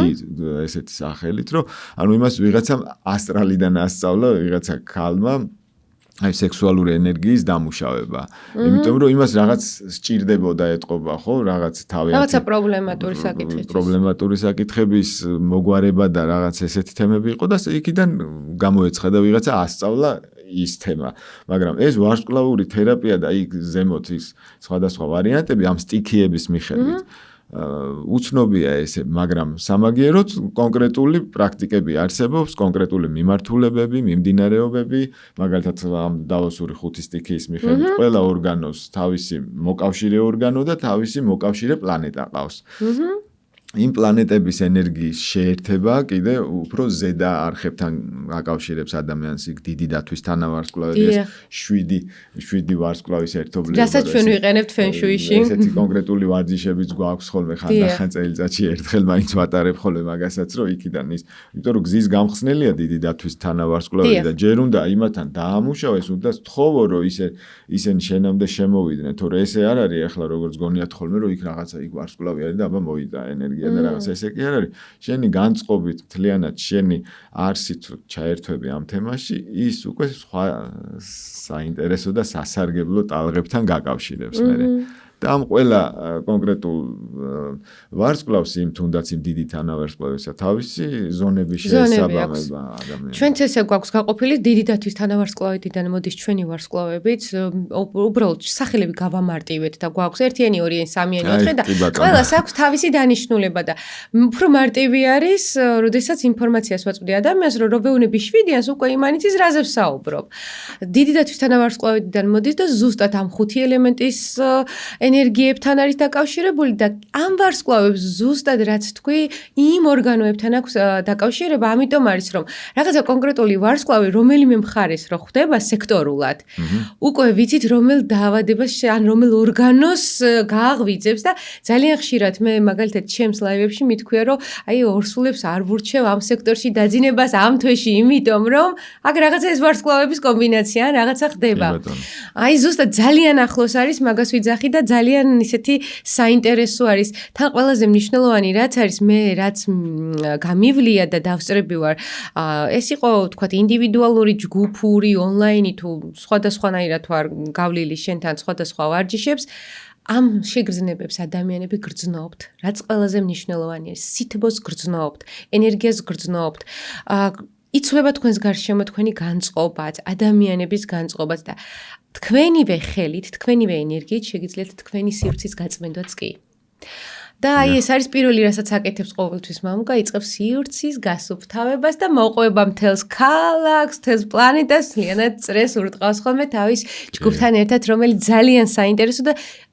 ესეთი სახელით, რომ ანუ იმას ვიღაცამ ასტრალიდან ასწავლა ვიღაცა ქალმა აი სექსუალური ენერგიის დამუშავება. იმიტომ რომ იმას რაღაც სჭირდებოდა ეთყობა, ხო, რაღაც თავიანთი რაღაცა პრობლემატური საკითხების მოგვარება და რაღაც ესეთი თემები იყო და იქიდან გამოეცხადა ვიღაცა ასწავლა ის თემა. მაგრამ ეს ვარსკვლავური თერაპია და იქ ზემოთ ის სხვადასხვა ვარიანტები ამ სტიქიების მიხედვით უცნობია ესე, მაგრამ სამაგიეროდ კონკრეტული პრაქტიკები არსებობს, კონკრეტული მიმართულებები, მიმდინარეობები, მაგალითად ამ დავოსური ხუთი სტიქიის მიხედვით ყველა ორგანოს თავისი მოკავშირე ორგანო და თავისი მოკავშირე პლანეტა ყავს. იმ პლანეტების ენერგიის შეერთება კიდე უფრო ზედა არხებთან აკავშირებს ადამიანს იქ დიდი დათვის თანავარსკვლავედი 7 ვარსკვლავის ერთობლივობა. რასაც ჩვენ ვიყენებთ ფენშუიში. ესეთი კონკრეტული ვარჯიშებიც გვაქვს ხოლმე ხანდახან წელიწადში ერთხელ მაინც ვატარებ ხოლმე მაგასაც, რომ იქიდან ის, იმიტომ რომ გზის გამხსნელია დიდი დათვის თანავარსკვლავედი და ჯერ უნდა იმათთან დაამუშავეს, უნდა სთხოვო, რომ ისინი შენამდე შემოვიდნენ, თორე ესე არ არის ახლა როგორც გონიათ ხოლმე, რომ იქ რაღაცა იქ ვარსკვლავი არის და აბა მოვიდა ენერგია. და რაღაც ესე კი არ არის. შენი განწყობით მთლიანად შენი არსით ჩაერთვები ამ თემაში, ის უკვე სხვა საინტერესო და სასარგებლო ტალღებთან გაკავშირებს მე. და ამ ყველა კონკრეტულ ვარსკვლავს იმ თუნდაც იმ დიდი თანავარსკვლავისა თავისი ზონების შესაბამება ადამიანს. ჩვენც ესე გვაქვს გაყოფილი დიდი დათვის თანავარსკვლავედიდან მოდის ჩვენი ვარსკვლავებიც, უბრალოდ სახელები გავამარტივეთ და გვაქვს ერთიანი, ორიანი, სამიანი, ოთხი და ყველას აქვს თავისი დანიშნულება და უფრო მარტივი არის, როდესაც ინფორმაციას ვაწვდი ადამიანს, რომ რობეუნები 7-იანს უკვე იმანიცის რაზე ვსაუბრობ. დიდი დათვის თანავარსკვლავედიდან მოდის და ზუსტად ამ 5 ელემენტის ენერგიებთან არის დაკავშირებული და ამ ვარსკვლავებს ზუსტად რაც თქვი, იმ ორგანოებთან აქვს დაკავშირება, ამიტომ არის რომ რაღაცა კონკრეტული ვარსკვლავი რომელიმე მხარეს რო ხდება სექტორულად, უკვე ვიცით რომელ დაავადებას ან რომელ ორგანოს გააღვიძებს და ძალიან ხშირად მე მაგალითად ჩემს ლაივებში მithქვია რომ აი ორსულებს არ ვურჩევ ამ სექტორში დაძინებას ამ თვეში, იმიტომ რომ აქ რაღაცა ეს ვარსკვლავების კომბინაცია ან რაღაცა ხდება. აი ზუსტად ძალიან ახლოს არის მაგას ვიძახი და ძალიან ისეთი საინტერესო არის. თან ყველაზე მნიშვნელოვანი რაც არის, მე რაც გამივლია და დავსწრები ვარ, ეს იყო თქვათ ინდივიდუალური, ჯგუფური, ონლაინი თუ სხვადასხვანაირად ვარ გავლილი შენთან სხვადასხვა ვარჯიშებს. ამ შეგრძნებებს ადამიანები გრძნობთ, რაც ყველაზე მნიშვნელოვანია, სითბოს გრძნობთ, ენერგიას გრძნობთ. იცვლება თქვენს გარშემო თქვენი განწყობაც, ადამიანების განწყობაც და თქვენივე ხელით, თქვენივე ენერგიით შეგიძლიათ თქვენი სივრცის გაწმენდაც კი. და აი ეს არის პირველი რასაც აკეთებს ყოველთვის მამუკა, იწყებს სივრცის გასუფთავებას და მოყვება მთელს ქალაქს, მთელს პლანეტას, ლიანად წრეს ურტყავს ხოლმე თავის ჯგუფთან ერთად, რომელიც ძალიან საინტერესო და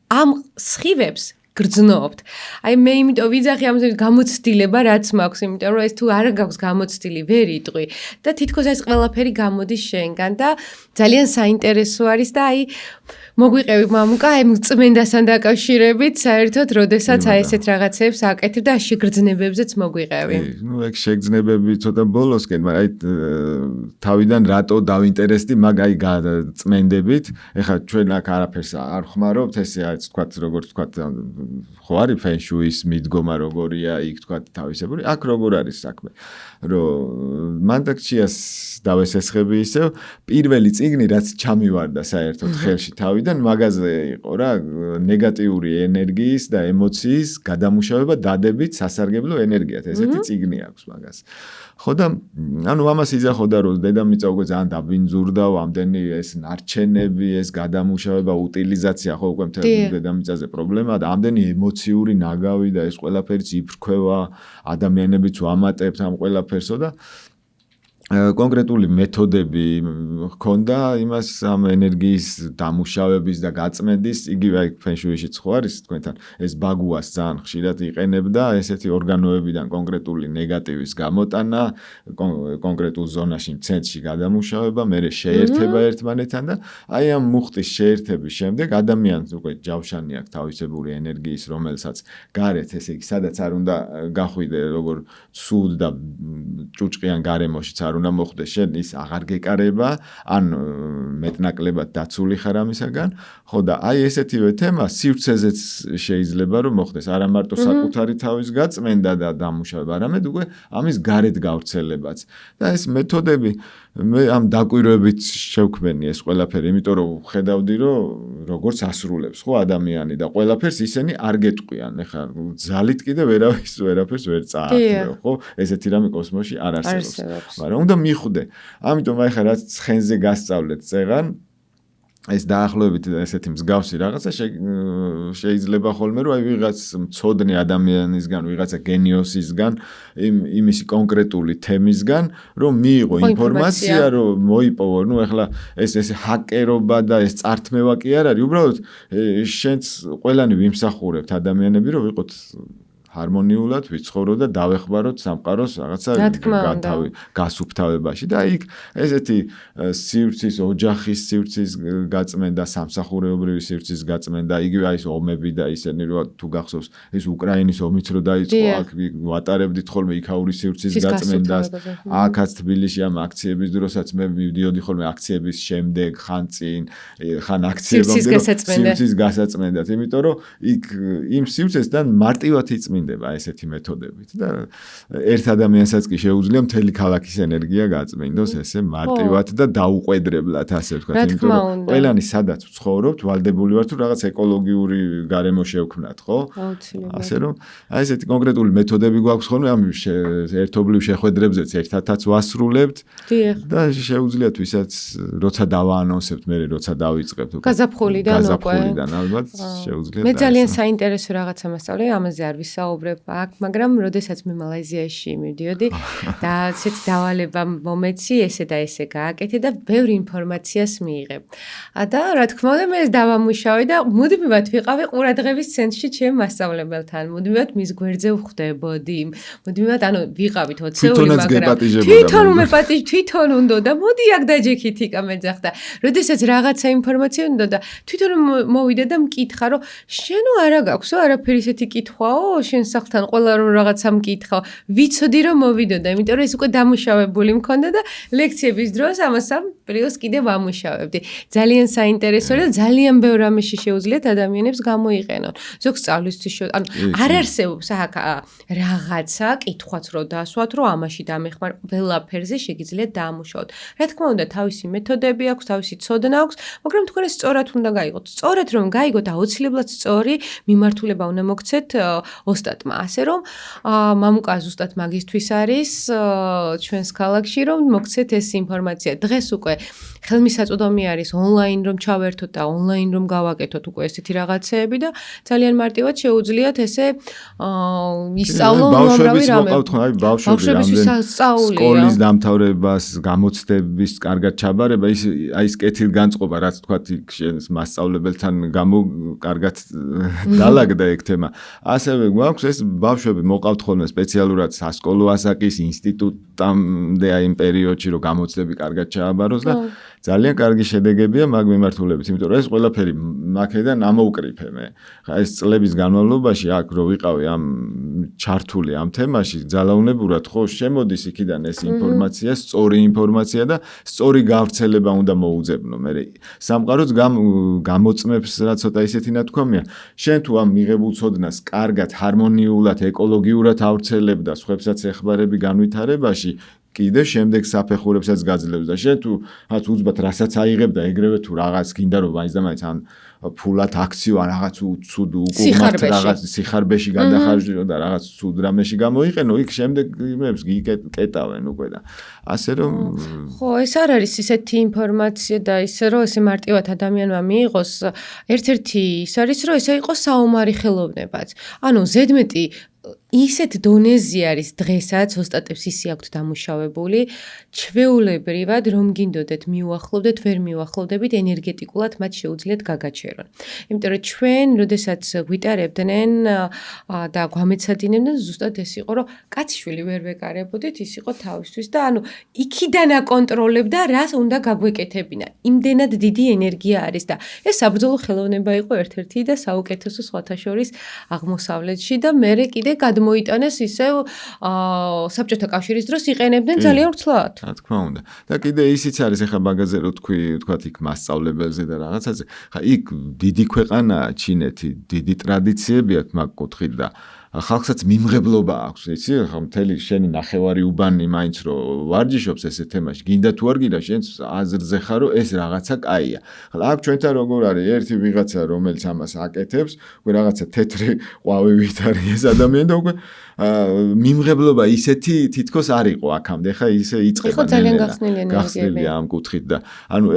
ამ სხივებს გრძნობთ. აი მე იმიტომ ვიძახი ამ გამოცდილება რაც მაქვს, იმიტომ რომ ეს თუ არ გაქვს გამოცდილი, ვერ იტყვი და თითქოს ეს ყველაფერი გამოდის შენგან და ძალიან საინტერესო არის და აი მოგვიყევი მამუკა, აი წმენდასთან დაკავშირებით, საერთოდ, როდესაც აი ესეთ რაღაცებს აკეთებ და შეგრძნებებზეც მოგვიყევი. ნუ ეგ შეგრძნებები ცოტა ბოლოსკენ, მაგრამ აი თავიდან რატო დავინტერესდი მაგ აი წმენდებით. ეხლა ჩვენ აქ არაფერს არ ხმარობთ, ესე არის თქვათ, როგორც თქვათ, ხო არის ფენშუის მიდგომა როგორია, იქ თქვათ თავისებური, აქ როგორ არის საქმე. რომ მანდაკჩიას დავესესხები ისევ, პირველი წიგნი რაც ჩამივარდა საერთოდ ხელში თავიდან მაგაზე იყო რა, ნეგატიური ენერგიის და ემოციის გადამუშავება დადებით სასარგებლო ენერგიათ. ესეთი წიგნი აქვს მაგას. ხო და ანუ ამას იძახოდა რომ დედამიწა უკვე ძალიან დაბინძურდა, ამდენი ეს ნარჩენები, ეს გადამუშავება, უტილიზაცია ხო უკვე მთელ დედამიწაზე პრობლემაა და ამდენი ემოციური ნაგავი და ეს ყველაფერიც იფრქვევა, ადამიანებიც ვამატებთ ამ ყველაფერსო და კონკრეტული მეთოდები ჰქონდა იმას ამ ენერგიის დამუშავების და გაწმენდის, იგივე აი ფენშუიშიც ხო არის თქვენთან, ეს ბაგუას ძალიან ხშირად იყენებდა, ესეთი ორგანოებიდან კონკრეტული ნეგატივის გამოტანა, კონკრეტულ ზონაში, ცენტრში გადამუშავება, მერე შეერთება ერთმანეთთან და აი ამ მუხტის შეერთების შემდეგ ადამიანს უკვე ჯავშანი აქვს თავისებური ენერგიის, რომელსაც გარეთ, ესე იგი, სადაც არ უნდა გახვიდე, როგორ ცუდ და ჭუჭყიან გარემოშიც არ უნდა მოხდეს შენ ის აღარ გეკარება, ან მეტნაკლებად დაცული ხარ ამისაგან, ხო და აი ესეთივე თემა სივრცეზეც შეიძლება რომ მოხდეს, არა მარტო საკუთარი თავის გაწმენდა და დამუშავება, არამედ უკვე ამის გარეთ გავრცელებაც. და ეს მეთოდები მე ამ დაკვირვებით შევქმენი ეს ყველაფერი, იმიტომ რომ ხედავდი რომ როგორც ასრულებს ხო ადამიანი და ყველაფერს ისინი არ გეტყვიან. ეხლა ძალით კიდე ვერაფერს ვერ წაართმევ, ხო? ესეთი რამე კოსმოსში არ არსებობს. მაგრამ უნდა მიხვდე. ამიტომ აი ხა რაც ცხენზე გასწავლეთ წეღან ეს დაახლოებით ესეთი მსგავსი რაღაცა შეიძლება ხოლმე რომ აი ვიღაც მცოდნე ადამიანისგან, ვიღაცა გენიოსისგან, იმისი კონკრეტული თემისგან, რომ მიიღო ინფორმაცია, რომ მოიპოვო, ნუ ეხლა ეს ჰაკერობა და ეს წართმევა კი არ არის, უბრალოდ შენც ყველანი ვიმსახურებთ ადამიანები, რომ ვიყოთ ჰარმონიულად ვიცხოვრო და დავეხმაროთ სამყაროს რაღაცა გასუფთავებაში და იქ ესეთი სივრცის, ოჯახის სივრცის გაწმენდა, სამსახურეობრივი სივრცის გაწმენდა, იგივე აი ეს ომები და ისინი რომ თუ გახსოვს ეს უკრაინის ომიც რო დაიწყო, აქ ვატარებდით ხოლმე იქაური სივრცის გაწმენდას, აქაც თბილისში ამ акციების დროსაც მე მივდიოდი ხოლმე აქციების შემდეგ, ხან წინ, ხან აქციებამდე სივრცის გასაწმენდად, იმიტომ რომ იქ იმ სივრცესთან მარტივად იწმინდა ესეთი მეთოდებით და ერთ ადამიანსაც კი შეუძლია მთელი ქალაქის ენერგია გაწმინდოს ესე მარტივად და დაუყვედრებლად ასე ვთქვათ, იმიტომ რომ ყველანი სადაც ვცხოვრობთ, ვალდებული ვართ რომ რაღაც ეკოლოგიური გარემო შევქმნათ, ხო? ასე რომ აი ესეთი კონკრეტული მეთოდები გვაქვს ხოლმე ამ ერთობლივ შეხვედრებზეც ერთადაც ვასრულებთ და შეუძლიათ ვისაც როცა დავაანონსებთ, მე როცა დავიწყებთ გაზაფხულიდან ალბათ შეუძლიათ. მე ძალიან საინტერესო რაღაცა მასწავლე, ამაზე არ ვისაუბრებ აქ, მაგრამ როდესაც მე მალაიზიაში მივდიოდი და ასეთ დავალება მომეცი, ესე და ესე გააკეთე და ბევრი ინფორმაციას მიიღე. და რა თქმა უნდა მე ეს დავამუშავე და მუდმივად ვიყავი ყურადღების ცენტრში ჩემ მასწავლებელთან, მუდმივად მის გვერდზე ვხვდებოდი, მუდმივად ანუ ვიყავით 20-ეული, მაგრამ თვითონ უმეპატიჟ, თვითონ უნდა და მოდი აქ დაჯექით იქა მეძახდა. როდესაც რაღაცა ინფორმაცია უნდა და თვითონ მოვიდა და მკითხა, რომ შენო არა გაქვსო არაფერი ისეთი კითხვაო, შენ სახთან ყველა რომ რაღაცა მკითხავ, ვიცოდი რომ მოვიდოდა, იმიტომ რომ ეს უკვე დამუშავებული მქონდა და ლექციების დროს ამას ამ პრიოს კიდე ვამუშავებდი. ძალიან საინტერესო და ძალიან ბევრ რამეში შეუძლიათ ადამიანებს გამოიყენონ. ზოგ სწავლისთვის ანუ არ არსებობს აქ რაღაცა კითხვაც რო დასვათ, რომ ამაში დამეხმარ, ველაფერზე შეგიძლიათ დაამუშავოთ. რა თქმა უნდა, თავისი მეთოდები აქვს, თავისი ცოდნა აქვს, მაგრამ თქვენ ეს სწორად უნდა გაიგოთ. სწორად რომ გაიგოთ, აუცილებლად სწორი მიმართულება უნდა მოგცეთ ზუსტად, ასე რომ მამუკა ზუსტად მაგისთვის არის ჩვენს ქალაქში რომ მოგცეთ ეს ინფორმაცია. დღეს უკვე ხელმისაწვდომი არის ონლაინ რომ ჩავერთოთ და ონლაინ რომ გავაკეთოთ უკვე ესეთი რაღაცეები და ძალიან მარტივად შეუძლიათ ესე ისწავლონ უამრავი რამე. ბავშვების სკოლის დამთავრებას, გამოცდების კარგად ჩაბარება, ის კეთილგანწყობა, რაც თქვათ მასწავლებელთან გამო კარგად დალაგდა ეგ თემა. ასევე გვაქვს ეს ბავშვები მოყავთ ხოლმე სპეციალურად სასკოლო ასაკის ინსტიტუტამდე აი იმ პერიოდში რომ გამოცდები კარგად ჩააბაროს და ძალიან კარგი შედეგებია მაგ მიმართულებით, იმიტომ რომ ეს ყველაფერი მაქედან ამოუკრიფე მე. ხა ეს წლების განმავლობაში აქ რო ვიყავი ამ ჩართული ამ თემაში, ძალაუნებურად ხო შემოდის იქიდან ეს ინფორმაცია, სწორი ინფორმაცია და სწორი გავრცელება უნდა მოუძებნო. მე სამყაროც გამოწმებს რა ცოტა ისეთი ნათქვამია. შენ თუ ამ მიღებულ ცოდნას კარგად, ჰარმონიულად, ეკოლოგიურად ავრცელებ და სხვებსაც ეხმარები განვითარებაში, კიდე შემდეგ საფეხურებსაც გაძლევს და შენ თუ რაც უძბად რასაც აიღებ და ეგრევე თუ რაღაც გინდა რომ მაინც და მაინც ან ფულად აქციო ან რაღაც უცუდ უკუღმართ რაღაც სიხარბეში გადახარჯო და რაღაც ცუდ რამეში გამოიყენო, იქ შემდეგ იმებს გიკეტავენ უკვე და ასე რომ ხო, ეს არ არის ისეთი ინფორმაცია და ისე რომ ესე მარტივად ადამიანმა მიიღოს, ერთ-ერთი ის არის რომ ესე იყოს საომარი ხელოვნებაც. ანუ ზედმეტი ისეთ დონეზე არის დღესაც ოსტატებს ისი აქვთ დამუშავებული, ჩვეულებრივად რომ გინდოდეთ მიუახლოვდეთ, ვერ მიუახლოვდებით ენერგეტიკულად მათ შეუძლიათ გაგაჩერონ. იმიტომ რომ ჩვენ, როდესაც გვიტარებდნენ და გვამეცადინებდნენ, ზუსტად ეს იყო, რომ კაციშვილი ვერ ვეკარებოდით, ის იყო თავისთვის და ანუ იქიდან აკონტროლებდა, რას უნდა გაგვეკეთებინა. იმდენად დიდი ენერგია არის და ეს საბრძოლო ხელოვნება იყო ერთ-ერთი და საუკეთესო სხვათა შორის აღმოსავლეთში და მერე კიდე გადმოიტანეს ისევ საბჭოთა კავშირის დროს იყენებდნენ ძალიან ვრცლად. რა თქმა უნდა. და კიდე ისიც არის ახლა მაგაზე რო თქვათ იქ მასწავლებელზე და რაღაცაზე. ხა იქ დიდი ქვეყანაა ჩინეთი, დიდი ტრადიციები აქვს მაგ კუთხით და ხალხსაც მიმღებლობა აქვს, იცი? ხა მთელი შენი ნახევარი უბანი მაინც რო ვარჯიშობს ესე თემაში, გინდა თუ არ გინდა, შენს აზრზე ხარ რომ ეს რაღაცა კაია. ხა აქ ჩვენთან როგორ არის ერთი ვიღაცა რომელიც ამას აკეთებს, უკვე რაღაცა თეთრი ყვავივით არის ეს ადამიანი და უკვე მიმღებლობა ისეთი თითქოს არ იყო აქამდე, ხა ისე იწყება. ხო, ძალიან გახსნილია ამ კუთხით და ანუ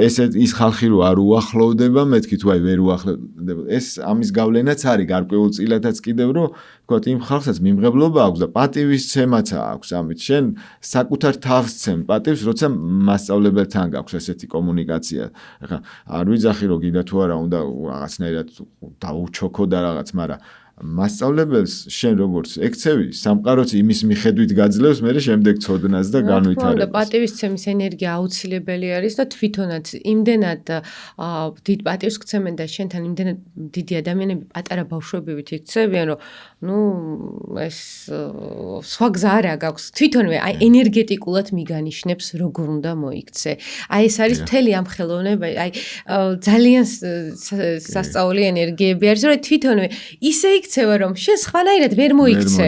ის ხალხი რო არ უახლოვდება, მეთქი თუ აი ვერ უახლოვდება. ეს ამის გავლენაც არის გარკვეულწილადაც კიდევ რომ თქვათ იმ ხალხსაც მიმღებლობა აქვს და პატივისცემაც აქვს ამით. შენ საკუთარ თავს ცემ პატივს, როცა მასწავლებელთან გაქვს ესეთი კომუნიკაცია. ახლა არ ვიძახი რომ გინდა თუ არა უნდა რაღაცნაირად დაუჩოქო და რაღაც, მაგრამ მასწავლებელს შენ როგორც ექცევი, სამყაროც იმის მიხედვით გაძლევს მე შემდეგ ცოდნას და განვითარებას. პატივისცემის ენერგია აუცილებელი არის და თვითონაც იმდენად დიდ პატივს გცემენ და შენთან იმდენად დიდი ადამიანები პატარა ბავშვებივით იქცევიან, რომ ნუ ეს სხვა გზა არა გაქვს. თვითონვე აი ენერგეტიკულად მიგანიშნებს როგორ უნდა მოიქცე. აი ეს არის მთელი ამ ხელოვნება, აი ძალიან სასწაული ენერგიები არის, რომ თვითონვე ისე იქცევა რომ შენ სხვანაირად ვერ მოიქცე.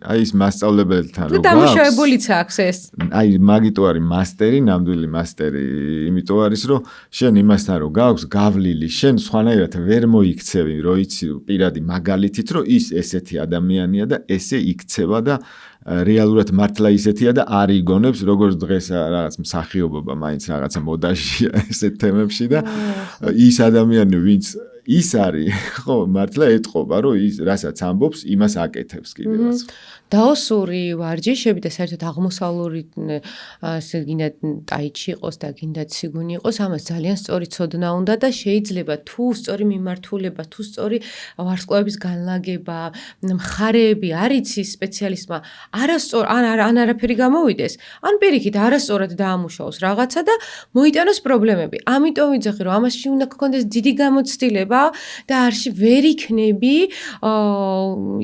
აი ის მასწავლებელთან რო დამუშავებულიც აქვს ეს. აი მაგიტო არის მასტერი, ნამდვილი მასტერი, იმიტომ არის რომ შენ იმასთან რო გაქვს გავლილი, შენ სხვანაირად ვერ მოიქცევი, რო იცი პირადი მაგალითით რომ ის ესეთი ადამიანია და ესე იქცევა და რეალურად მართლა ისეთია და არ იგონებს როგორც დღეს რაღაც მსახიობობა მაინც რაღაცა მოდაშია ესეთ თემებში და ის ადამიანი ვინც ის არის ხო მართლა ეტყობა რომ ის რასაც ამბობს იმას აკეთებს კიდევაც. დაოსური ვარჯიშები და საერთოდ აღმოსავლური ასე გინდა ტაიჩი იყოს და გინდა ციგუნი იყოს, ამას ძალიან სწორი ცოდნა უნდა და შეიძლება თუ სწორი მიმართულება, თუ სწორი ვარსკვლავების განლაგება, მხარეები არ იცის სპეციალისტმა, ან არაფერი გამოვიდეს, ან პირიქით არასწორად დაამუშავოს რაღაცა და მოიტანოს პრობლემები. ამიტომ ვიძახი რომ ამაში უნდა გქონდეს დიდი გამოცდილება და არში ვერ იქნები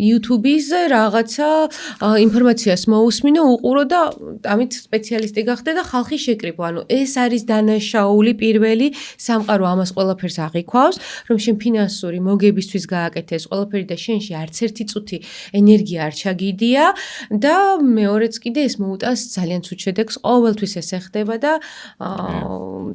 YouTube-ზე რაღაცა ინფორმაციას მოусმინო, უყურო და ამით სპეციალისტი გახდე და ხალხი შეკრიბო. ანუ ეს არის დანაშაული პირველი სამყარო ამას ყველაფერს აღიქვავს, რომ შენ ფინანსური მოგებისთვის გააკეთეს ყველაფერი და შენში არც ერთი წუთი ენერგია არ ჩაგიდია და მეორეც კიდე ეს მოუტანს ძალიან ცუდ შედეგს, ყოველთვის ეს ხდება და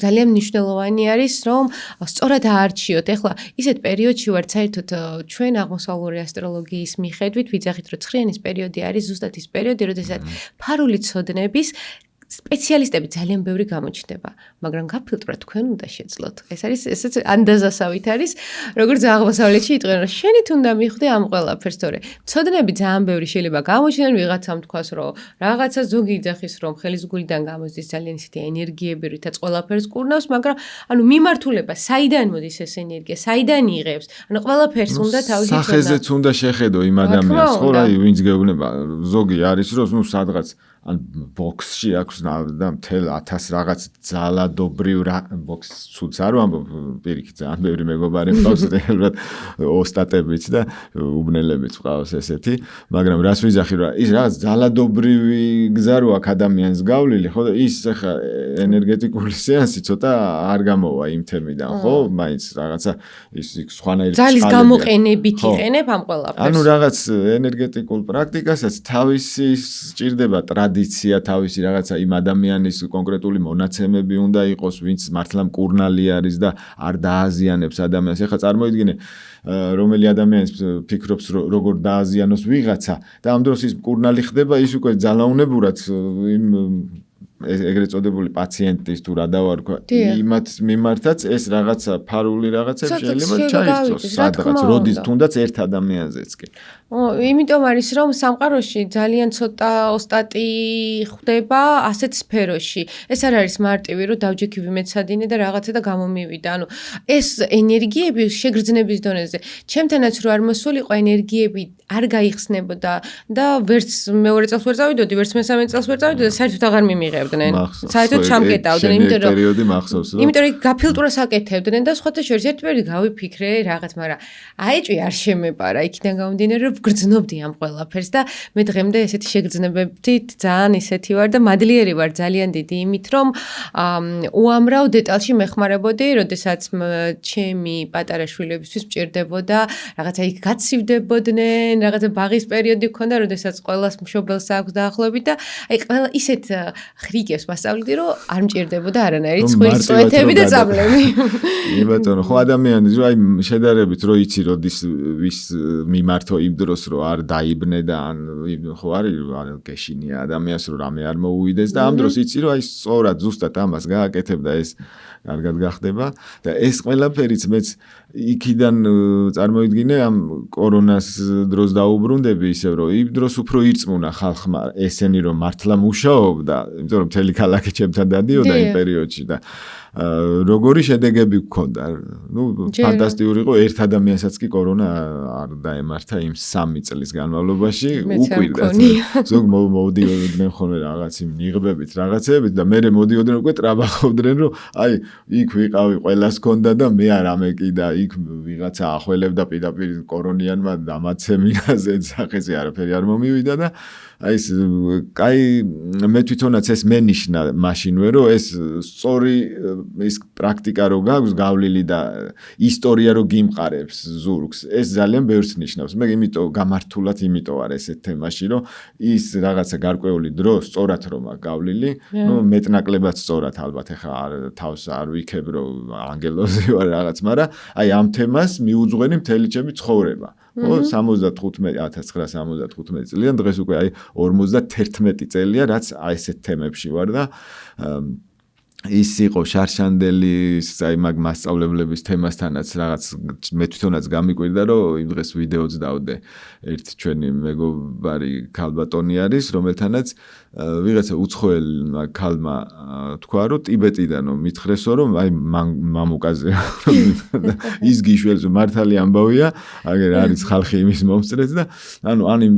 ძალიან მნიშვნელოვანი არის რომ სწორად აარჩიოთ. ეხლა ისეთ პერიოდში ვართ საერთოდ ჩვენ აღმოსავლური ასტროლოგიის მიხედვით ვიძახით, რომ ცხრიანის პერიოდი არის ზუსტად ის პერიოდი, როდესაც ფარული ცოდნების სპეციალისტები ძალიან ბევრი გამოჩნდება, მაგრამ გაფილტრა თქვენ უნდა შეძლოთ. ეს არის ესეც ანდაზასავით არის, როგორც აღმოსავლეთში იტყვიან, რომ შენით უნდა მიხვდე ამ ყველაფერს, თორე ცოდნები ძალიან ბევრი შეიძლება გამოჩნდნენ, ვიღაცამ თქვას, რომ რაღაცა ზოგი იძახის, რომ ხელისგულიდან გამოსდის ძალიან ისეთი ენერგიები, რითაც ყველაფერს კურნავს, მაგრამ ანუ მიმართულება, საიდან მოდის ეს ენერგია, საიდან იღებს? ანუ ყველაფერს უნდა თავისი სახეზეც უნდა შეხედო იმ ადამიანს, ხო, რა, ვინც გეუბნება, ზოგი არის, რომ სადღაც ან ბოქსში აქვს და მთელ 1000 რაღაც ძალადობრივ ბოქსს ცუდს არ ვამბობ, პირიქით ძალიან ბევრი მეგობარი მყავს რეალურად ოსტატებიც და უბნელებიც ყავს ესეთი, მაგრამ რას ვიძახი, რომ ის რაღაც ძალადობრივი გზა რო აქ ადამიანს გავლილი, ხო, და ის ახლა ენერგეტიკული სეანსი ცოტა არ გამოვა იმ თემიდან, ხო, მაინც რაღაცა ის სხვანაირი ძალის გამოყენებით იყენებ ამ ყველაფერს. ანუ რაღაც ენერგეტიკულ პრაქტიკასაც თავისი სჭირდება ტრადიცია, თავისი რაღაცა იმ ადამიანის კონკრეტული მონაცემები უნდა იყოს, ვინც მართლა მკურნალი არის და არ დააზიანებს ადამიანს. ეხლა წარმოიდგინე, რომელი ადამიანის ფიქრობს, როგორ დააზიანოს ვიღაცა და ამ დროს ის მკურნალი ხდება, ის უკვე ძალაუნებურად იმ ეგრეთ წოდებული პაციენტის თუ რა დავარქვა, იმათ მიმართაც ეს რაღაცა ფარული რაღაცები შეიძლება ჩაიქცოს სადღაც, როდის თუნდაც ერთ ადამიანზეც კი. იმიტომ არის, რომ სამყაროში ძალიან ცოტა ოსტატი ხდება ასეთ სფეროში. ეს არ არის მარტივი, რომ დავჯექი ვიმეცადინე და რაღაცა და გამომივიდა. ანუ ეს ენერგიები შეგრძნების დონეზე. ჩემთანაც რო არ მოსულიყო ენერგიები არ გაიხსნებოდა და ვერც მეორე წელს ვერ წავიდოდი, ვერც მესამე წელს ვერ წავიდოდი და საერთოდ აღარ მიმიღებდნენ. საერთოდ ჩამკეტავდნენ, იმიტომ რომ პერიოდი მახსოვს, რომ იმიტომ რომ გაფილტრას აკეთებდნენ და სხვათა შორის ერთგვარი გავიფიქრე რაღაც, მაგრამ აეჭვი არ შემეპარა იქიდან გამომდინარე, რომ გრძნობდი ამ ყველაფერს და მე დღემდე ესეთი შეგრძნებებით ძალიან ისეთი ვარ და მადლიერი ვარ ძალიან დიდი იმით, რომ უამრავ დეტალში მეხმარებოდი, როდესაც ჩემი პატარა შვილებისთვის მჭირდებოდა რაღაცა იქ გაცივდებოდნენ, რაღაცა ბაღის პერიოდი ქონდა, როდესაც ყველას მშობელს აქვს დაახლოებით და აი ყველა ისეთ ხრიგებს მასწავლიდი, რომ არ მჭირდებოდა არანაირი წყვილის წვეთები და წამლები. კი ბატონო, ხო ადამიანი, რომ აი შედარებით რომ იცი როდის ვის მიმართო იმ დროს რომ არ დაიბნე და ან ხო არის გეშინია ადამიანს რომ რამე არ მოუვიდეს და ამ დროს იცი რომ აი სწორად ზუსტად ამას გააკეთებდა ეს კარგად გახდება და ეს ყველაფერიც მეც იქიდან წარმოიდგინე ამ კორონას დროს დაუბრუნდები ისევ რომ იმ დროს უფრო ირწმუნა ხალხმა ესენი რომ მართლა მუშაობდა, იმიტომ რომ მთელი ქალაქი ჩემთან დადიოდა იმ პერიოდში და როგორი შედეგები გქონდა? ნუ ფანტასტიკური იყო, ერთ ადამიანსაც კი კორონა არ დაემართა იმ 3 წლის განმავლობაში, უკვირდათ. ზოგ მოვდიოდნენ ხოლმე რაღაც იმ ნიღბებით, რაღაცებით და მე მოდიოდნენ უკვე ტრაბახობდნენ, რომ აი იქ ვიყავი, ყველას ჰქონდა და მე არ ამეკი და იქ ვიღაცა ახველებდა პირდაპირ კორონიანმა დამაცემინაზე სახეზე არაფერი არ მომივიდა და აი ეს კაი მე თვითონაც ეს მენიშნა მაშინვე რომ ეს სწორი ის პრაქტიკა რო გაქვს გავლილი და ისტორია რო გიმყარებს ზურგს ეს ძალიან ბევრს ნიშნავს მე იმიტომ გამართულად იმიტომ არ ესეთ თემაში რომ ის რაღაცა გარკვეული დრო სწორად რომ გავლილი ნუ მეტნაკლებად სწორად ალბათ ეხა თავს არ ვიქებ რომ ანგელოზი ვარ რაღაც მაგრამ აი ამ თემას მიუძღვენი მთელი ჩემი ცხოვრება ხო 1975 წლიდან დღეს უკვე აი 51 წელია რაც აი ესეთ თემებში ვარ და ის იყო შარშანდელის აი მაგ მასწავლებლების თემასთანაც რაღაც მე თვითონაც გამიკვირდა რომ იმ დღეს ვიდეოც დავდე ერთ ჩვენი მეგობარი ქალბატონი არის რომელთანაც ვიღაცა უცხოელმა ქალმა თქვა რომ ტიბეტიდან მითხრესო რომ აი მამუკაზე ის გიშველს მართალი ამბავია აგერ არის ხალხი იმის მომწრეც და ანუ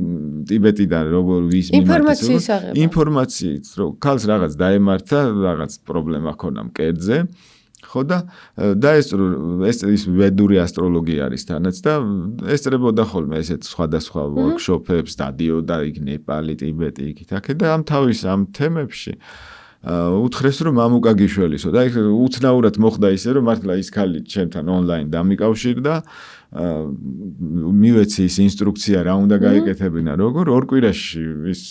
ტიბეტიდან როგორ ვის ინფორმაციით რომ ქალს რაღაც დაემართა რაღაც პრობლემა ქონა მკერდზე ხო და ეს ვედური ასტროლოგია არის თანაც და ესწრებოდა ხოლმე ესეთ სხვადასხვა ვორქშოპებს დადიოდა იქ ნეპალი, ტიბეტი იქით აქეთ და ამ თავის ამ თემებში უთხრეს რომ მამუკა გიშველისო და იქ უცნაურად მოხდა ისე რომ მართლა ის ქალი ჩემთან ონლაინ დამიკავშირდა მივეცი ის ინსტრუქცია რა უნდა გაეკეთებინა როგორ ორ კვირაში ის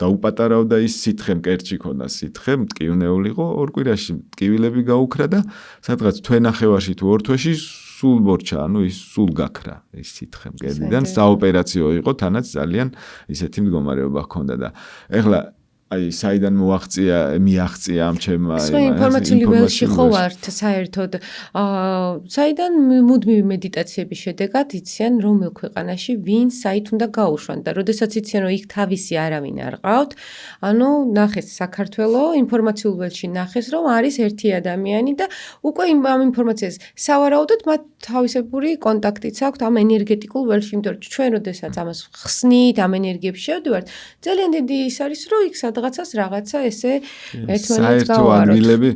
დაუპატარავდა ის სითხე მკერდში ქონდა სითხე მტკივნეულიყო ორ კვირაში მტკივილები გაუქრა და სადღაც თვენახევარში თუ ორ თვეში სულ ბორჩა, ანუ ის სულ გაქრა ის სითხე მკერდიდან, საოპერაციო იყო, თანაც ძალიან ისეთი მდგომარეობა ჰქონდა და ეხლა აი საიდან მიაღწია ამ ჩემმა ინფორმაციული ველში ხო ვართ საერთოდ საიდან მუდმივი მედიტაციების შედეგად იციან რომელ ქვეყანაში ვინ საით უნდა გაუშვან და როდესაც იციან რომ იქ თავისი არავინ არ ყავთ ანუ ნახეს საქართველოს ინფორმაციულ ველში ნახეს რომ არის ერთი ადამიანი და უკვე ამ ინფორმაციას სავარაუდოდ მათ თავისებური კონტაქტიც აქვთ ამ ენერგეტიკულ ველში იმიტომ რომ ჩვენ როდესაც ამას ხსნით ამ ენერგიებში შევდივართ ძალიან დიდი ის არის რომ იქ რაღაცას ესე ერთმანეთს გავააროთ. ადგილები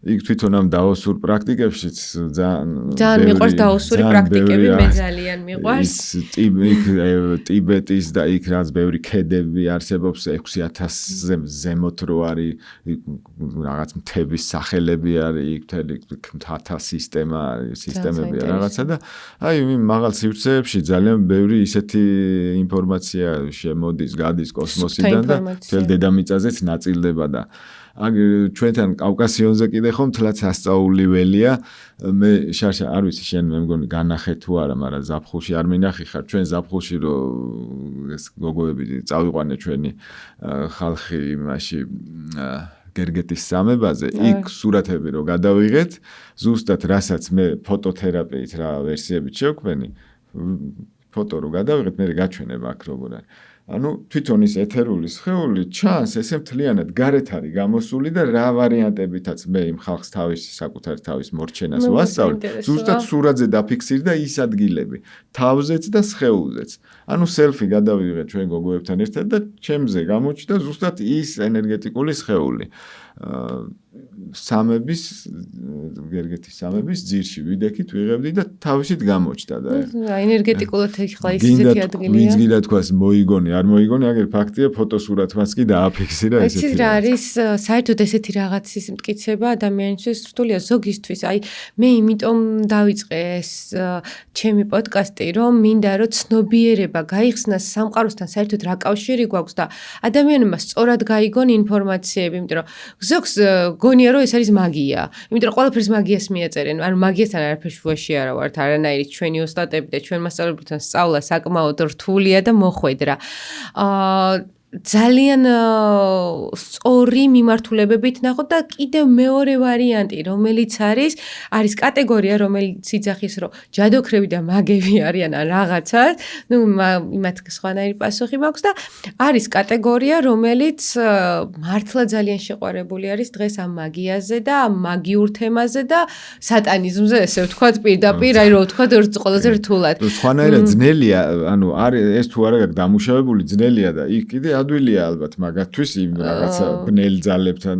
იქ თვითონ ამ დაოსურ პრაქტიკებშიც ძალიან მიყვარს დაოსური პრაქტიკები, მე ძალიან მიყვარს. იქ ტიბეტის და იქ რაც ბევრი ქედები არსებობს 6000-ზე ზემოთ რო არის რაღაც მთების სახელები არის იქ მთელი მთათა სისტემები რაღაცა და აი მაღალ სივრცეებში ძალიან ბევრი ისეთი ინფორმაცია შემოდის, გადის კოსმოსიდან და მთელ დედამიწაზეც ნაწილდება და ჩვენთან კავკასიონზე კიდე ხომ თლაც ასწაული ველია მე შარშა არ ვიცი შენ მე მგონი განახე თუ არა მაგრამ ზაფხულში არ მინახი ხარ ჩვენ ზაფხულში რომ ეს გოგოები წავიყვანე ჩვენი ხალხი იმაში გერგეთის სამებაზე იქ სურათები რო გადავიღეთ ზუსტად რასაც მე ფოტოთერაპიით რა ვერსიებით შევქმენი ფოტო რო გადავიღეთ მე გაჩვენებ აქ როგორ არის ანუ თვითონ ის ეთერული სხეული ჩანს ესე მთლიანად გარეთ არის გამოსული და რა ვარიანტებითაც მე იმ ხალხს თავისი საკუთარი თავის მორჩენას ვასწავლე ზუსტად სურათზე დაფიქსირდა ის ადგილები თავზეც და სხეულზეც ანუ სელფი გადავიღე ჩვენ გოგოებთან ერთად და ჩემზე გამოჩნდა ზუსტად ის ენერგეტიკული სხეული სამების გერგეთის სამების ძირში ვიდექით ვიღებდი და თავისით გამოჩნდა და ენერგეტიკულად ეხლა ისეთი ადგილია ვინც გინდა თქვას მოიგონი არ მოიგონი აგერ ფაქტია ფოტოსურათმაც კი დააფიქსირა ესეთი რა არის საერთოდ ესეთი რაღაცის მტკიცება ადამიანისთვის რთულია ზოგისთვის აი მე იმიტომ დავიწყე ეს ჩემი პოდკასტი რომ მინდა რომ ცნობიერება გაიხსნას სამყაროსთან საერთოდ რა კავშირი გვაქვს და ადამიანებმა სწორად გაიგონ ინფორმაციები იმიტომ რომ ზოგს გონია რომ ეს არის მაგია. იმიტომ რომ ყველაფერს მაგიას მიაწერენ. ანუ მაგიასთან არაფერს შუაში არა ვართ. არანაირი ჩვენი ოსტატები და ჩვენ მასწავლებლებთან სწავლა საკმაოდ რთულია და მოხვედრა. ძალიან სწორი მიმართულებებით ნახოთ და კიდევ მეორე ვარიანტი, რომელიც არის კატეგორია, რომელიც იძახის, რომ ჯადოქრები და მაგები არიან ან რაღაცა, ну იმათ სხვანაირი პასუხი მაქვს და არის კატეგორია, რომელიც მართლა ძალიან შეყვარებული არის დღეს ამ მაგიაზე და ამ მაგიურ თემაზე და სატანიზმზე, ესე ვთქვათ, პირდაპირ, აი რომ ვთქვათ, ყველაზე რთულად. სხვანაირად ძნელია, ანუ ეს თუ არა დამუშავებული ძნელია და იქ კიდე ადვილია ალბათ მაგათთვის იმ რაღაცა ბნელ ძალებთან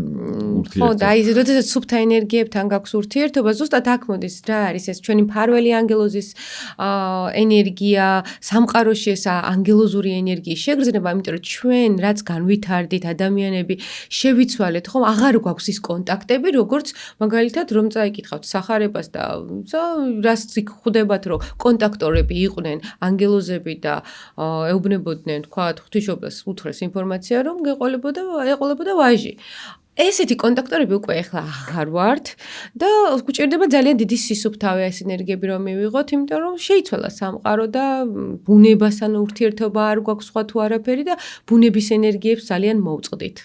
ურთიერთობა. ხო, და აი როდესაც სუფთა ენერგიებთან გაქვს ურთიერთობა, ზუსტად აქ მოდის რა არის ეს ჩვენი მფარველი ანგელოზის ენერგია, სამყაროში ეს ანგელოზური ენერგიის შეგრძნება, იმიტომ რომ ჩვენ რაც განვითარდით ადამიანები, შევიცვალეთ, ხომ, აღარ გვაქვს ის კონტაქტები, როგორც მაგალითად რომ წაიკითხავთ სახარებას და რაც იქ ხვდებათ, რომ კონტაქტორები იყვნენ ანგელოზები და ეუბნებოდნენ, თქვათ, ღვთისმშობლას უთხრეს ინფორმაცია, რომ ეყოლებოდა ვაჟი. ესეთი კონტაქტორები უკვე ახლა აღარ ვართ და გვჭირდება ძალიან დიდი სისუფთავე ეს ენერგიები რომ მივიღოთ, იმიტომ რომ შეიცვალა სამყარო და ბუნებასთან ურთიერთობა არ გვაქვს სხვა თუ არაფერი და ბუნების ენერგიებს ძალიან მოვწყდით.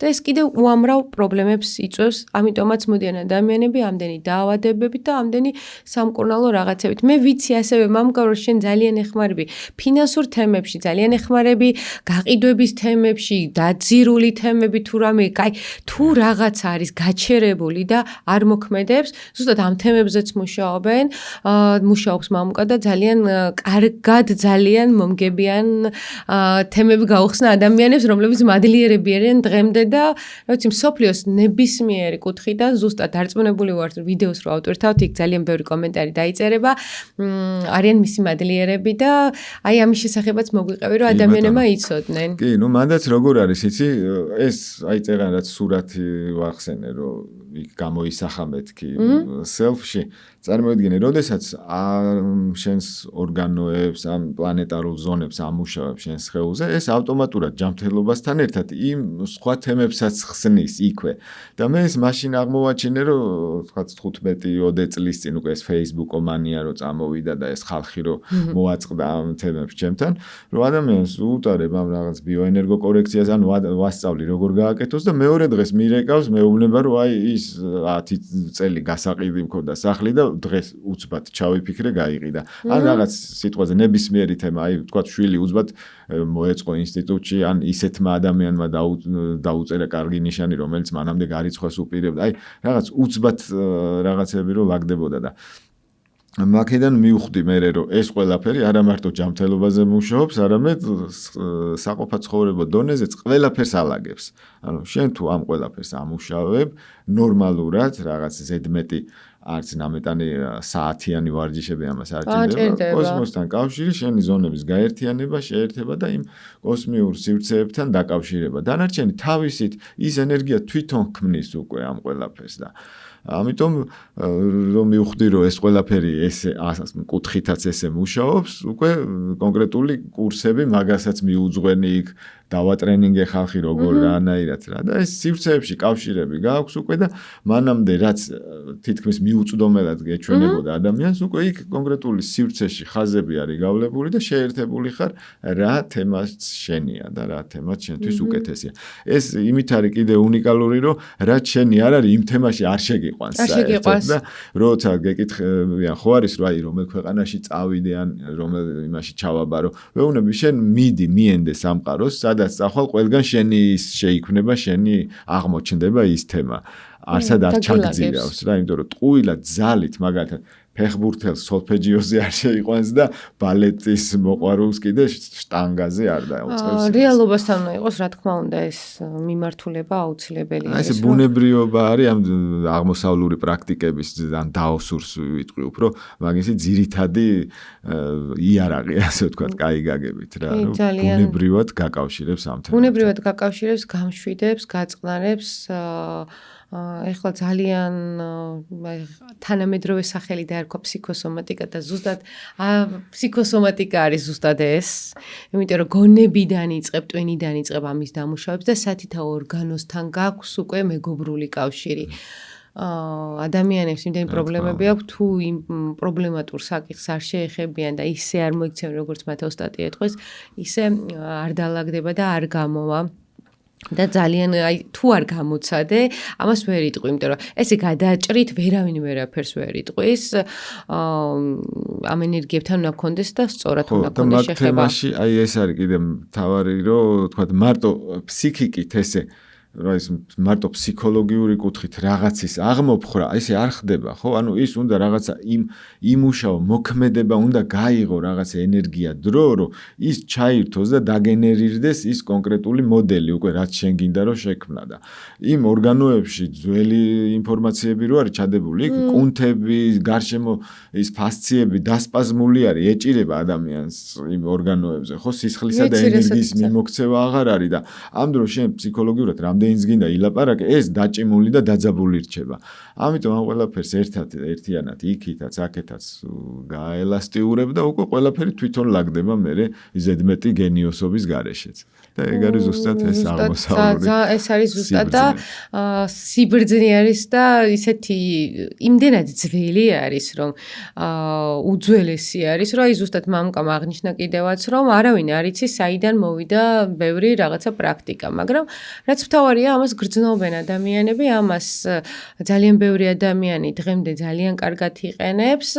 და ეს კიდევ უამრავ პრობლემებს იწვევს, ამიტომაც მოდიან ადამიანები ამდენი დაავადებებით და ამდენი სამკურნალო რაღაცებით. მე ვიცი ასევე მამკა რომ შენ ძალიან ეხმარები ფინანსურ თემებში, ძალიან ეხმარები გაყიდვების თემებში, დაძირული თემები თუ რამე, კაი, თუ რაღაცა არის გაჩერებული და არ მოქმედებს, ზუსტად ამ თემებზეც მუშაობს მამკა და ძალიან კარგად ძალიან მომგებიან თემები გაუხსნა ადამიანებს, რომლებიც მადლიერები არიან დღემდე და რა ვიცი მსოფლიოს ნებისმიერი კუთხიდან ზუსტად დარწმუნებული ვარ ვიდეოს რო ავტორთავთ იქ ძალიან ბევრი კომენტარი დაიწერება არიან მისი მადლიერები და აი ამის შესახებაც მოგვიყევი რომ ადამიანებმა იცოდნენ. კი, ну მანდაც როგორ არის იცი ეს აი წერან რაც სურათი ვახსენე რომ იქ გამოისახა მეთქი self-ში წარმოიდგინე, როდესაც შენს ორგანოებს, ამ პლანეტარულ ზონებს ამუშავებს შენს სხეულზე, ეს ავტომატურად ჯანმრთელობასთან ერთად იმ სხვა თემებსაც ხსნის იქვე. და მე ეს მაშინ აღმოვაჩინე, რომ თქვა 15-20 წლის წინ უკვე ეს Facebook-ო მანია რო წამოვიდა და ეს ხალხი რო მოაწყდა ამ თემებს ჩემთან, რომ ადამიანს უუტარებ ამ რაღაც ბიოენერგო კორექციას, ან ვასწავლი როგორ გააკეთოს და მეორე დღეს მირეკავს მეუბნება, რომ აი ის 10 წელი გასაყიდი მქონდა სახლი და დღეს უცბად ჩავიფიქრე გაიყიდა. ან რაღაც სიტყვაზე ნებისმიერი თემა, აი თქვა შვილი უცბად მოეწყო ინსტიტუტში, ან ისეთმა ადამიანმა დაუწერა კარგი ნიშანი, რომელიც მანამდე გარიცხვას უპირებდა. აი რაღაც უცბად რაღაცები რო ლაგდებოდა და მაქედან მივხვდი მე რომ ეს ყველაფერი არა მარტო ჯანმრთელობაზე მუშაობს, არამედ საყოფაცხოვრებო დონეზეც ყველაფერს ალაგებს. ანუ შენ თუ ამ ყველაფერს ამუშავებ ნორმალურად რაღაც ზედმეტი არც ნამეტანი საათიანი ვარჯიშები ამას არ ჭირდება. კოსმოსთან კავშირი შენი ზონების გაერთიანება, შეერთება და იმ კოსმიურ სივრცეებთან დაკავშირება. დანარჩენი თავისით ის ენერგია თვითონ ქმნის უკვე ამ ყველაფერს და ამიტომ რომ მივხვდი რომ ეს ყველაფერი ესე კუთხითაც ესე მუშაობს, უკვე კონკრეტული კურსები მაგასაც მიუძღვენი იქ დავატრენინგე ხალხი როგორ რანაირად რა და ეს სივრცეებში კავშირები გააქვს უკვე და მანამდე რაც თითქმის მიუწვდომელად გეჩვენებოდა ადამიანს, უკვე იქ კონკრეტული სივრცეში ხაზები არის გავლებული და შეერთებული ხარ რა თემაც შენია და რა თემაც შენთვის უკეთესია. ეს იმით არის კიდე უნიკალური, რომ რაც შენი არ არის იმ თემაში არ შეგიყვანს საერთოდ და როცა გეკითხებიან ხო არის რომ აი რომელ ქვეყანაში წავიდე ან რომელ იმაში ჩავაბარო, ვეუბნები შენ მიდი მიენდე სამყაროს, სადაც წახვალ ყველგან შენი შეიქმნება, შენი აღმოჩნდება ის თემა. არსად არ ჩაგძირავს რა, იმიტომ რომ ტყუილად ძალით მაგალითად ფეხბურთელს სოლფეჯიოზე არ შეიყვანს და ბალეტის მოყვარულს კიდე შტანგაზე არ დაუწყებს. რეალობასთან უნდა იყოს, რა თქმა უნდა, ეს მიმართულება აუცილებელია. ეს ბუნებრიობა არის ამ აღმოსავლური პრაქტიკების ან დაოსურს ვიტყვი უფრო, მაგისი ძირითადი იარაღი, ასე ვთქვათ, კაი გაგებით რა, რომ ბუნებრივად გაკავშირებს ამ თემებს. ბუნებრივად გაკავშირებს, გამშვიდებს, გაწყნარებს ეხლა ძალიან თანამედროვე სახელი დაერქვა ფსიქოსომატიკა და ზუსტად ფსიქოსომატიკა არის ზუსტად ეს, იმიტომ რომ გონებიდან იწყებ, ტვენიდან იწყებ ამის დამუშავებს და სათითაო ორგანოსთან გაქვს უკვე მეგობრული კავშირი. ადამიანებს იმდენი პრობლემები აქვს, თუ იმ პრობლემატურ საკითხს არ შეეხებიან და ისე არ მოიქცევენ, როგორც მათ ოსტატი ეთქვის, ისე არ დაალაგდება და არ გამოვა. და ძალიან აი თუ არ გამოცადე, ამას ვერ იტყვი, იმიტომ რომ ესე გადაჭრით ვერავინ ვერაფერს ვერ იტყვის. ამ ენერგიებთან უნდა გქონდეს და სწორად უნდა გქონდეს შეხება. თემაში აი ეს არის კიდე მთავარი, რომ თქვა მარტო ფსიქიკით ესე რა ის მარტო ფსიქოლოგიური კუთხით რაღაცის აღმოფხრა, ესე არ ხდება, ხო? ანუ ის უნდა რაღაცა იმუშაო, მოქმედება უნდა გაიღო რაღაცა ენერგია დრო, რომ ის ჩაირთოს და დაგენერირდეს ის კონკრეტული მოდელი, უკვე რაც შენ გინდა რომ შექმნა და იმ ორგანოებში ძველი ინფორმაციები რო არის ჩადებული, იქ კუნთები, გარშემო ის ფასციები დასპაზმული არის, ეჭირება ადამიანს იმ ორგანოებზე, ხო? სისხლისა და ენერგიის მიმოქცევა აღარ არის და ამ დროს შენ ფსიქოლოგიურად რამდენიც გინდა ილაპარაკე, ეს დაჭიმული და დაძაბული რჩება. ამიტომ ამ ყველაფერს ერთიანად იქითაც, აქეთაც გაელასტიურებ და უკვე ყველაფერი თვითონ ლაგდება მერე ზედმეტი გენიოსობის გარეშეც. და ეგ არის ზუსტად ეს აღმოსავლური. ეს არის ზუსტად და სიბრძნე არის და ისეთი იმდენად ძველი არის, რომ უძველესი არის, რომ აი ზუსტად მამკამ აღნიშნა კიდევაც, რომ არავინ არ იცის საიდან მოვიდა ბევრი რაღაცა პრაქტიკა, მაგრამ რაც მთავარია, ამას გრძნობენ ადამიანები, ამას ძალიან ბევრი ადამიანი დღემდე ძალიან კარგად იყენებს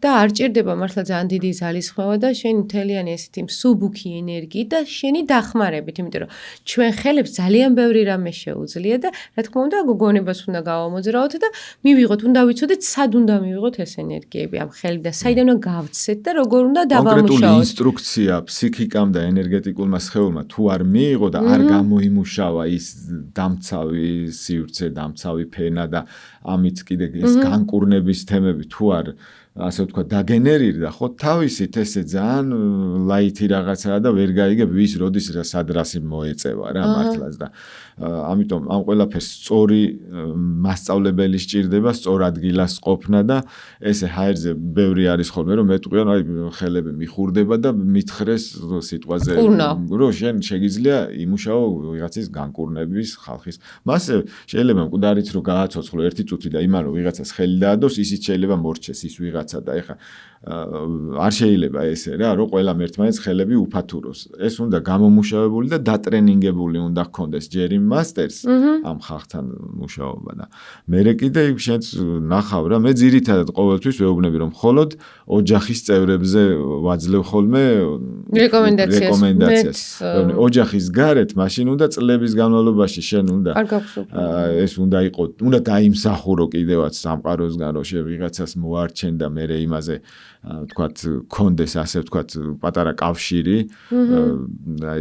და არ ჭირდება მართლა ძალიან დიდი ძალისხმევა და შენი მთლიანი ესეთი მსუბუქი ენერგიით და შენი დახმარებით, იმიტომ რომ ჩვენ ხელებს ძალიან ბევრი რამე შეუძლია და რა თქმა უნდა გოგონებას უნდა გავამოძრაოთ და მივიღოთ, უნდა ვიცოდეთ სად უნდა მივიღოთ ეს ენერგიები ამ ხელიდან, საიდან უნდა გავცეთ და როგორ უნდა დავამუშავოთ. კონკრეტული ინსტრუქცია ფსიქიკამ და ენერგეტიკულმა სხეულმა თუ არ მიიღო და არ გამოიმუშავა ის დამცავი სივრცე, დამცავი ფენა და ამით კიდე ეს განკურნების თემები თუ არ ასე ვთქვათ, დაგენერირდა, ხო, თავისით ესე ძალიან ლაითი რაღაცაა და ვერ გაიგებ ვის როდის სადრასი მოეწევა რა მართლაც და ამიტომ ამ ყველაფერს სწორი მასწავლებელი სჭირდება, სწორ ადგილას ყოფნა და ესე ჰაერზე ბევრი არის ხოლმე რომ მეტყვიან, აი ხელები მიხურდება და მითხრეს სიტყვაზე რომ შენ შეგიძლია იმუშაო ვიღაცის განკურნების ხალხის. მასე შეიძლება მკვდარიც რომ გააცოცხლო ერთი წუთი და იმან რომ ვიღაცას ხელი დაადოს, ისიც შეიძლება მორჩეს ის ვიღაცა და ეხა არ შეიძლება ესე რა, რომ ყველამ ერთმანეთს ხელები უფათუროს. ეს უნდა გამომუშავებული და დატრენინგებული უნდა ჰქონდეს ჯერ იმ მასტერს ამ ხალხთან მუშაობა და მერე კიდე შენც ნახავ რა, მე ძირითადად ყოველთვის ვეუბნები რომ მხოლოდ ოჯახის წევრებზე ვაძლევ ხოლმე რეკომენდაციას. ოჯახის გარეთ მაშინ უნდა წლების განმავლობაში შენ უნდა ეს უნდა იყოს, უნდა დაიმსახურო კიდევაც სამყაროსგან რომ შე ვიღაცას მოარჩენ და მერე იმაზე ვთქვათ, კონდეს ასე ვთქვათ, პატარა კავშირი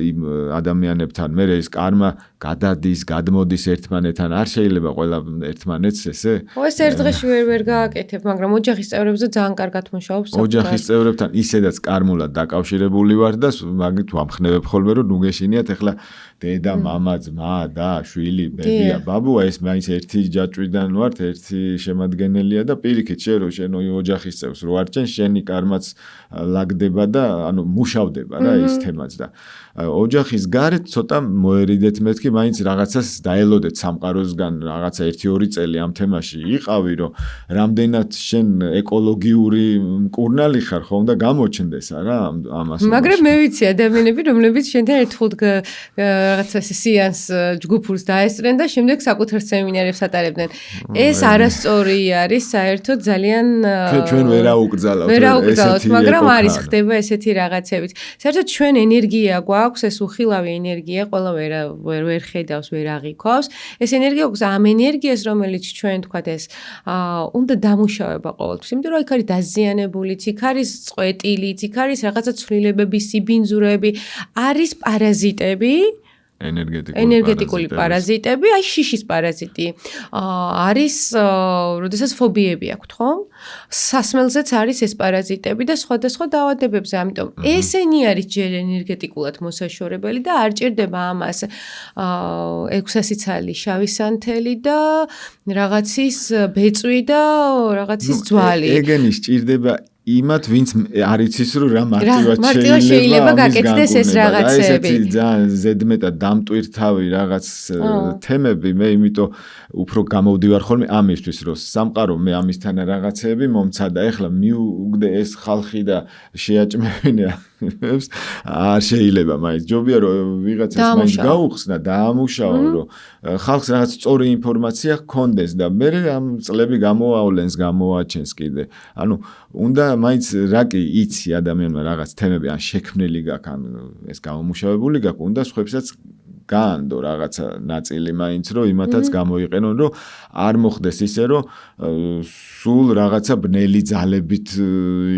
იმ ადამიანებთან, მერე ეს კარმა გადადის, გადმოდის ერთმანეთთან, არ შეიძლება ყველა ერთმანეთს ესე. ეს ერთ დღეში ვერ გააკეთებ, მაგრამ ოჯახის წევრებზე ძალიან კარგად მუშაობს. ოჯახის წევრებთან ისედაც კარმულად დაკავშირებული ვარ და მაგით ვამხნევებ ხოლმე, რომ ნუ გეშინიათ ეხლა დედა, მამა, ძმა და შვილი, ბებია, ბაბუა, ეს მაინც ერთი ჯაჭვიდან ვართ, ერთი შემადგენელია და პირიქით შენ რო შენ ოჯახის წევრს რო არჩენ, შენი კარმაც ლაგდება და ანუ მუშავდება რა ის თემაც და ოჯახის გარეთ ცოტა მოერიდეთ მეთქი, მაინც რაღაცას დაელოდეთ სამყაროსგან, რაღაცა 1-2 წელი ამ თემაში იყავი, რომ რამდენად შენ ეკოლოგიური მკურნალი ხარ, ხო უნდა გამოჩნდეს რა ამას. მაგრამ მე ვიცი ადამიანები, რომლებიც შენთან ერთხელ რაღაცა სეანს ჯგუფურს დაესწრენ და შემდეგ საკუთარ სემინარებს ატარებდნენ. ეს არასწორი არის, საერთოდ ძალიან ჩვენ ვერაუკრძალავთ, მაგრამ არის ხდება ესეთი რაღაცებით. საერთოდ ჩვენ ენერგია გვაქვს, ეს უხილავი ენერგია, ყველა ვერ ხედავს, ვერ აღიქვავს. ეს ენერგია გვაქვს, ამ ენერგიას, რომელიც ჩვენ თქვათ ეს უნდა დამუშავება ყოველთვის. იმიტომ რომ იქ არის დაზიანებულიც, იქ არის წვეტილიც, იქ არის რაღაცა ცვლილებები, სიბინძურები, არის პარაზიტები. ენერგეტიკული პარაზიტები, აი შიშის პარაზიტი. არის, როდესაც ფობიები აქვთ, ხო? სასმელზეც არის ეს პარაზიტები და სხვადასხვა დაავადებებზე, ამიტომ ესენი არის ჯერ ენერგეტიკულად მოსაშორებელი და არ ჭირდება ამას 600 ცალი შავი სანთელი და რაღაცის ბეწვი და რაღაცის ძვალი. ეგენი სჭირდება იმათ, ვინც არ იცის, რომ რა მარტივად შეიძლება გაკეთდეს ეს რაღაცები. ესეთი ძალიან ზედმეტად დამტვირთავი რაღაც თემები, მე იმიტომ უფრო გამოვდივარ ხოლმე ამისთვის, რომ სამყარო მე ამისთან რაღაცეები მომცადა. ეხლა მიუგდე ეს ხალხი და შეაჭმევინე არ შეიძლება მაინც. ჯობია რომ ვიღაცას მაინც გაუხსნა, დაამუშაო, რომ ხალხს რაღაც სწორი ინფორმაცია ჰქონდეს და მე ამ წლები გამოავლენს, გამოაჩენს კიდე. ანუ უნდა მაინც რა კი იცი ადამიანმა რაღაც თემები ან შექმნილი გაქვს, ან ეს გამომუშავებული გაქვს, უნდა სხვებსაც გაანდო რაღაცა ნაწილი მაინც, რომ იმათაც გამოიყენონ, რომ არ მოხდეს ისე, რომ სულ რაღაცა ბნელი ძალებით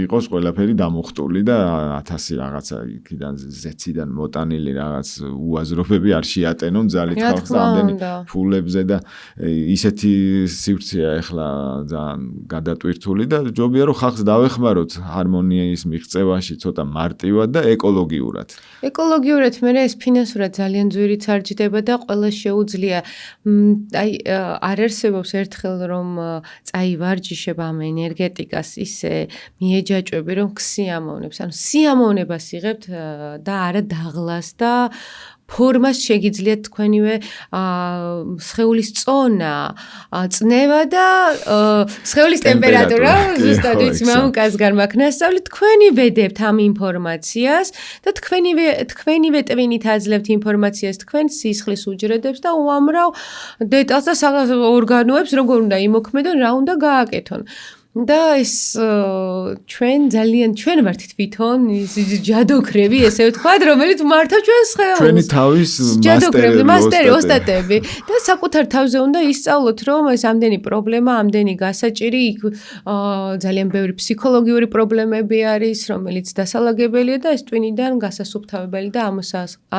იყოს ყველაფერი დამოხტული და 1000 რაღაცა იქიდან ზეციდან მოტანილი რაღაც უაზრობები არ შეატენონ ძალით ხალხს და ამდენი ფულებზე და ისეთი სივრცეა ეხლა ძალიან გადატვირთული და ჯობია რომ ხალხს დავეხმაროთ ჰარმონიის მიღწევაში ცოტა მარტივად და ეკოლოგიურად. ეკოლოგიურად მე ეს ფინანსურად ძალიან ძვირი წარჯდება და ყველა შეუძლია აი არ არსებობს ერთხელ რომ წაივარჯიშებ ამ ენერგეტიკას ისე მიეჯაჭვები რომ ქსიამოვნებს ანუ სიამოვნებას იღებთ და არა დაღლას და ფორმას შეგიძლიათ თქვენივე სხეულის წონა, წნევა და სხეულის ტემპერატურა, ზუსტად ვიცი, მამუკას გარმაქნასწავლი, თქვენი ვედებთ ამ ინფორმაციას და თქვენივე ტვინით აძლევთ ინფორმაციას თქვენ სისხლის უჯრედებს და უამრავ დეტალს და ორგანოებს როგორ უნდა იმოქმედონ, რა უნდა გააკეთონ. და ეს ჩვენ ვართ თვითონ ჯადოქრები, ესე ვთქვათ, რომელიც მართა ჩვენ სხეულს. ჩვენი თავის მასტერი, ოსტატები და საკუთარ თავზე უნდა ისწავლოთ, რომ ეს ამდენი პრობლემა, ამდენი გასაჭირი, ძალიან ბევრი ფსიქოლოგიური პრობლემები არის, რომელიც დასალაგებელია და ეს ტვინიდან გასასუფთავებელი და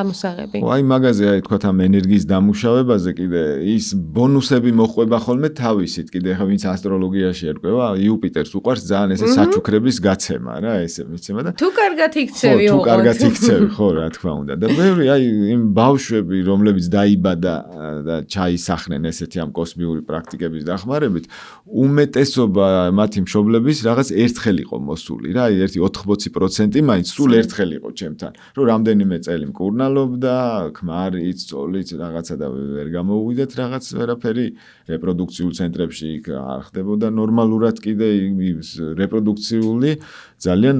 ამოსაღები. აი მაგაზე აი თქვათ ამ ენერგიის დამუშავებაზე კიდე ის ბონუსები მოყვება ხოლმე თავისით, კიდე ხა ვინც ასტროლოგიაში ერკვევა იუპიტერს უყვარს ძალიან ესე საჩუქრების გაცემა რა, ესე მიცემა და თუ კარგად იქცევი თუ კარგად იქცევი, ხო, რა თქმა უნდა. და ბევრი აი იმ ბავშვები, რომლებიც დაიბადა და ჩაისახნენ ესეთი ამ კოსმიური პრაქტიკების დახმარებით, უმეტესობა მათი მშობლების რაღაც ერთხელ იყო მოსული რა, აი 80% მაინც სულ ერთხელ იყო ჩემთან, რომ რამდენიმე წელი მკურნალობდა, ქმარიც, ძოლიც რაღაცა და ვერ გამოუვიდეთ რაღაც ვერაფერი რეპროდუქციულ ცენტრებში არ ხდებოდა ნორმალურად კიდე რეპროდუქციული ძალიან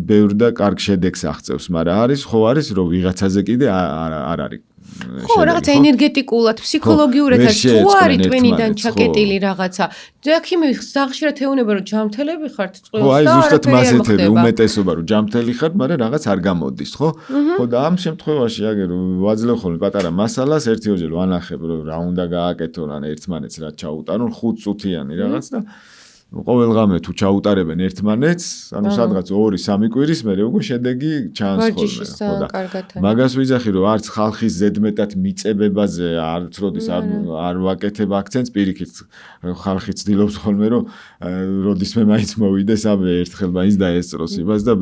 ბევრ და კარგ შედეგს აღწევს, მაგრამ არის რომ ვიღაცაზე კიდე არ არის ხო, რაღაცა ენერგეტიკულად, ფსიქოლოგიურადაც თუ არის ტვინიდან ჩაკეტილი რაღაცა. აქ ხშირად ეუბნება რომ ჯამთელები ხართ წყვილს და ხო, აი ზუსტად მასეთები უმეტესობა რომ ჯამთელი ხართ, მაგრამ რაღაც არ გამოდის, ხო? ხო და ამ შემთხვევაში აგერ ვაძლევ ხოლმე პატარა მასალას, ერთ-ორჯერ ვანახებ რომ რა უნდა გააკეთონ ან ერთმანეთს რა ჩაუტარონ 5 წუთიანი რაღაც და ყოველ ღამე თუ ჩაუტარებენ ერთმანეთს, ანუ სადღაც 2-3 კვირის მერე უკვე შედეგი ჩანს ხოლმე, ხო და მაგას ვიძახი რომ არც ხალხის ზედმეტად მიწებებაზე არც როდის არ ვაკეთებ აქცენტს, პირიქით ხალხი ცდილობს ხოლმე რომ როდისმე მაინც მოვიდეს ამე ერთხელ მაინც დაესწროს იმას და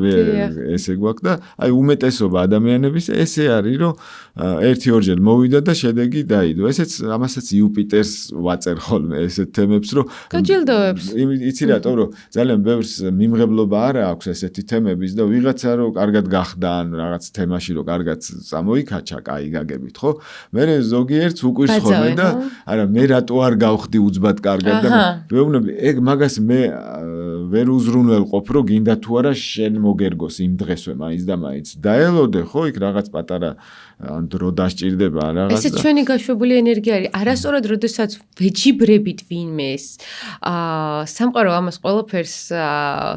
ესე გვაქვს და აი უმეტესობა ადამიანების ესე არის რომ 1-2 მოვიდა და შედეგი დაიდო. ესეც ამასაც იუპიტერს ვაწერ ხოლმე ესეთ თემებს რომ გაჯილდოებს იცი რატომ რომ ძალიან ბევრს მიმღებლობა არ აქვს ესეთი თემების და ვიღაცა რომ კარგად გახდა ან რაღაც თემაში რომ კარგად წამოიქაჩა, კაი გაგებით, ხო? მე ზოგიერთს უკვირს ხოლმე და არა მე რატო არ გავხდი უძბად კარგად და ვეუბნები ეგ მაგას მე ვერ უზრუნველყოფ რომ გინდა თუ არა შენ მოგერგოს იმ დღესვე მაინც და მაინც დაელოდე ხო იქ რაღაც პატარა ან დრო დასჭირდება რაღაც ესეც ჩვენი გაშვებული ენერგია არის არასწორად როდესაც ვეჯიბრებით ვინმეს სამყარო ამას ყველაფერს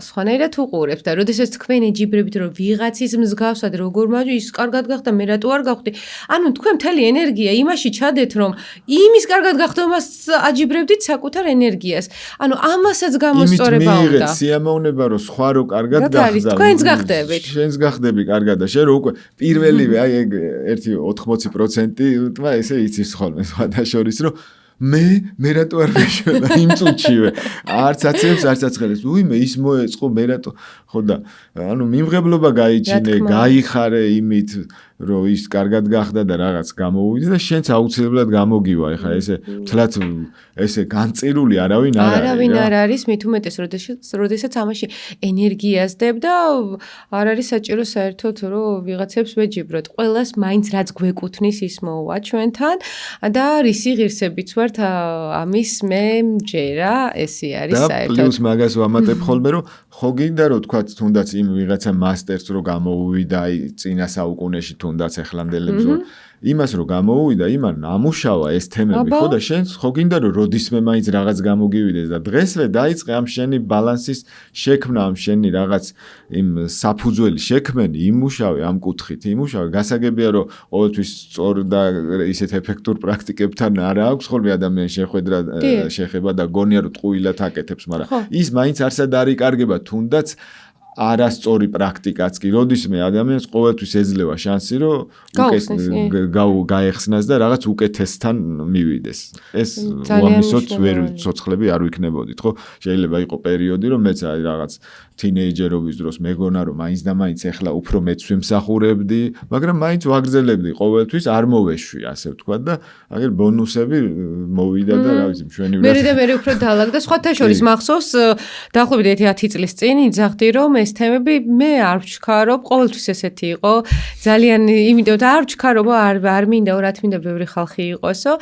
სხვანაირად უყურებს და როდესაც თქვენ ეჯიბრებით რომ ვიღაცის მსგავსად როგორ მაჯი ის კარგად გახდა მე რატო არ გავხდი ანუ თქვენ მთელი ენერგია იმაში ჩადეთ რომ იმის კარგად გახდომას აჯიბრებდით საკუთარ ენერგიას ანუ ამასაც გამოსწორება უნდა მიიღეთ სიამოვნება რომ სხვა რო კარგად გახდა თქვენს გახდებით შენს გახდები კარგად და შენ რო უკვე პირველივე აი ეგ 80% თმა ესე იცის ხოლმე სხვადასხვის რომ მე რატო არ მეშველა იმ წუთშივე არც აცებს არც აცხელებს უიმე ის მოეწყო მე რატო ხო და ანუ მიმღებლობა გაიჩინე გაიხარე იმით რომ ის კარგად გახდა და რაღაც გამოუვიდა და შენც აუცილებლად გამოგივა ეხლა ესე თლათ ესე განწირული არავინ არ არის მით უმეტეს როდესაც ამაში ენერგიასდებ და არ არის საჭირო საერთოდ რომ ვიღაცებს ვეჯიბროთ ყველას მაინც რაც გვეკუთვნის ის მოვა ჩვენთან და რისი ღირსებიც ვართ ამის მე მჯერა ესე არის საერთოდ და პლუს მაგას ვამატებ ხოლმე რომ ხო გინდა რომ თქვა თუნდაც იმ ვიღაცა მასტერს რო გამოუვიდა აი წინა საუკუნეში თუნდაც ეხლანდელებს იმას რომ გამოუვიდა იმან ამუშავა ეს თემები ხო და შენ ხო გინდა რომ როდისმე მაინც რაღაც გამოგივიდეს და დღესვე დაიწყე ამ შენი ბალანსის შექმნა ამ შენი რაღაც იმ საფუძველი შექმენი იმუშავე ამ კუთხით იმუშავე გასაგებია რომ ყოველთვის სწორ და ისეთ ეფექტურ პრაქტიკებთან არ აქვს ხოლმე ადამიანის შეხება და გონია რომ ტყუილად აკეთებს მაგრამ ის მაინც არსად არ იკარგება თუნდაც არასწორი პრაქტიკაც კი როდისმე ადამიანს ყოველთვის ეძლევა შანსი რომ გაეხსნას და რაღაც უკეთესთან მივიდეს ეს უამისოდ ვერ ცოცხლები არ ვიქნებოდით ხო შეიძლება იყო პერიოდი რომ მეც აი რაღაც თინეიჯერობის დროს მეგონა რომ მაინც და მაინც ეხლა უფრო მეც ვიმსახურებდი მაგრამ მაინც ვაგრძელებდი ყოველთვის არ მოვეშვი ასე ვთქვა და აგერ ბონუსები მოვიდა და რა ვიცი მშვენივრად მე უფრო დაალაგდა სხვათა შორის მახსოვს დაახლოებით 10 წლის წინ იძახდი რომ ეს თემები მე არ ვჩქარობ ყოველთვის ესეთი იყო ძალიან იმიტომ და არ ვჩქარობ არ მინდა რა თქმა უნდა ბევრი ხალხი იყოსო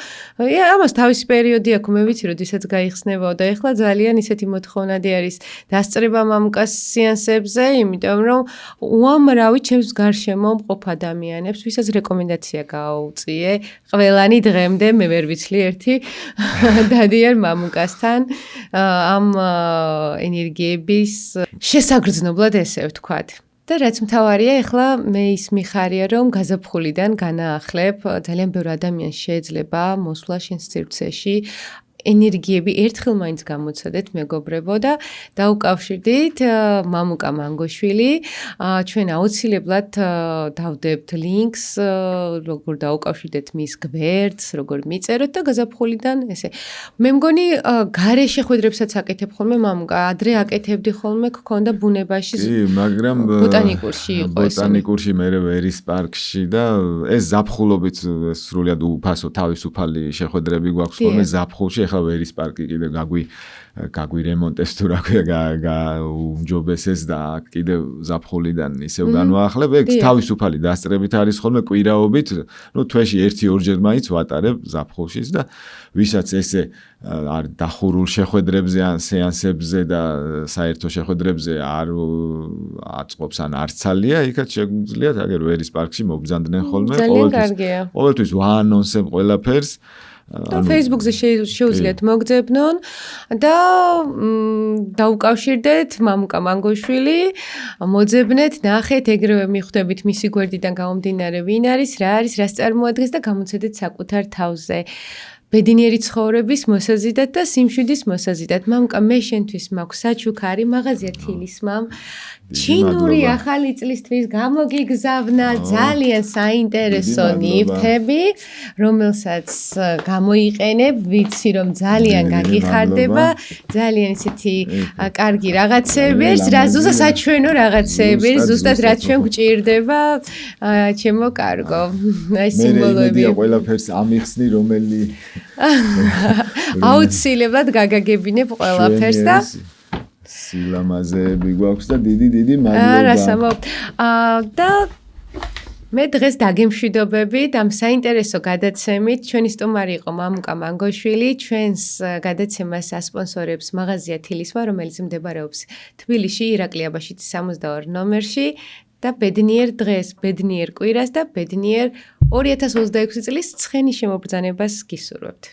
ამას თავისი პერიოდი აქვს მე ვიცი რომ ისაც გაიხსნებაო და ეხლა ძალიან ისეთი მოთხოვნადი არის დასწრება მამუკას სეანსებზე იმიტომ რომ უამრავი ჩემს გარშემო მყოფ ადამიანებს ვისაც რეკომენდაცია გააუწიე ყველანი დღემდე მე ვერ ვიცლი ერთი დადიან მამუკასთან ამ ენერგიების შესაგრძნობლად ესე ვთქვათ. და რაც მთავარია, ეხლა მე ის მიხარია, რომ გაზაფხულიდან განაახლებ ძალიან ბევრი ადამიანი შეიძლება მოსვლა შენ სივრცეში ენერგიები ერთხელ მაინც გამოცადეთ მეგობრებო და დაუკავშირდით მამუკა მანგოშვილი. ჩვენ აუცილებლად დავდებთ ლინკს, როგორ დაუკავშირდეთ მის გვერდს, როგორ მიწეროთ და გაზაფხულიდან ესე. მე მგონი გარე შეხვედრებსაც აკეთებ ხოლმე მამუკა, ადრე აკეთებდი ხოლმე გქონდა ბუნებაში. კი, მაგრამ ბოტანიკურში იყო ეს. ბოტანიკურში მერე ვერის პარკში და ეს ზაფხულობით სრულად უფასო თავისუფალი შეხვედრები გვაქვს ხოლმე ზაფხულში. ახლა ვერის პარკი კიდე გაგვირემონტეს თუ რა ქვია გაუმჯობესეს და კიდე ზაფხულიდან ისევ განვაახლებ. ეგ თავისუფალი დასწრებით არის ხოლმე კვირაობით, თვეში 1-2 მაინც ვატარებ ზაფხულშიც და ვისაც ესე არ დახურულ შეხვედრებზე ან სეანსებზე და საერთო შეხვედრებზე არ აწყობს ან არ ცალია, იქაც შეგვიძლიათ აგერ ვერის პარკში მობრძანდნენ ხოლმე ყოველთვის ვაანონსებ ყველაფერს. და Facebook-ზე შეუძლიათ მოგძებნონ და დაუკავშირდეთ მამუკა მანგოშვილი, მოძებნეთ, ნახეთ, ეგრევე მიხვდებით მისი გვერდიდან გამომდინარე ვინ არის, რა არის, რას წარმოადგენს და გამოცადეთ საკუთარ თავზე. ბედნიერი ცხოვრების მოსაზიდად და სიმშვიდის მოსაზიდად. მამუკა, მე შენთვის მაქვს საჩუქარი მაღაზია თილისმამ. ჩინური ახალი წლისთვის გამოგიგზავნა ძალიან საინტერესო ნივთები, რომელსაც გამოიყენებ, ვიცი რომ ძალიან გაგიხარდება, ძალიან ისეთი კარგი რაღაცები არის, ზუსტად საჩვენო რაღაცები არის, ზუსტად რაც ჩვენ გვჭირდება, ჩემო კარგო. აი სიმბოლოები. მე ყველაფერს ამიხსნი, რომელი აუცილებლად გაგაგებინებ ყველაფერს და სილამაზეები გვაქვს და დიდი მადლობა. არა, და მე დღეს დაგემშვიდობებით ამ საინტერესო გადაცემით. ჩვენი სტუმარი იყო მამუკა მანგოშვილი. ჩვენს გადაცემას ასპონსორებს მაღაზია თილისმა, რომელიც მდებარეობს თბილისში, ირაკლი აბაშიძის 62 ნომერში და ბედნიერ დღეს, ბედნიერ კვირას და ბედნიერ 2026 წლის ცხენის შემობრძანებას გისურვებთ.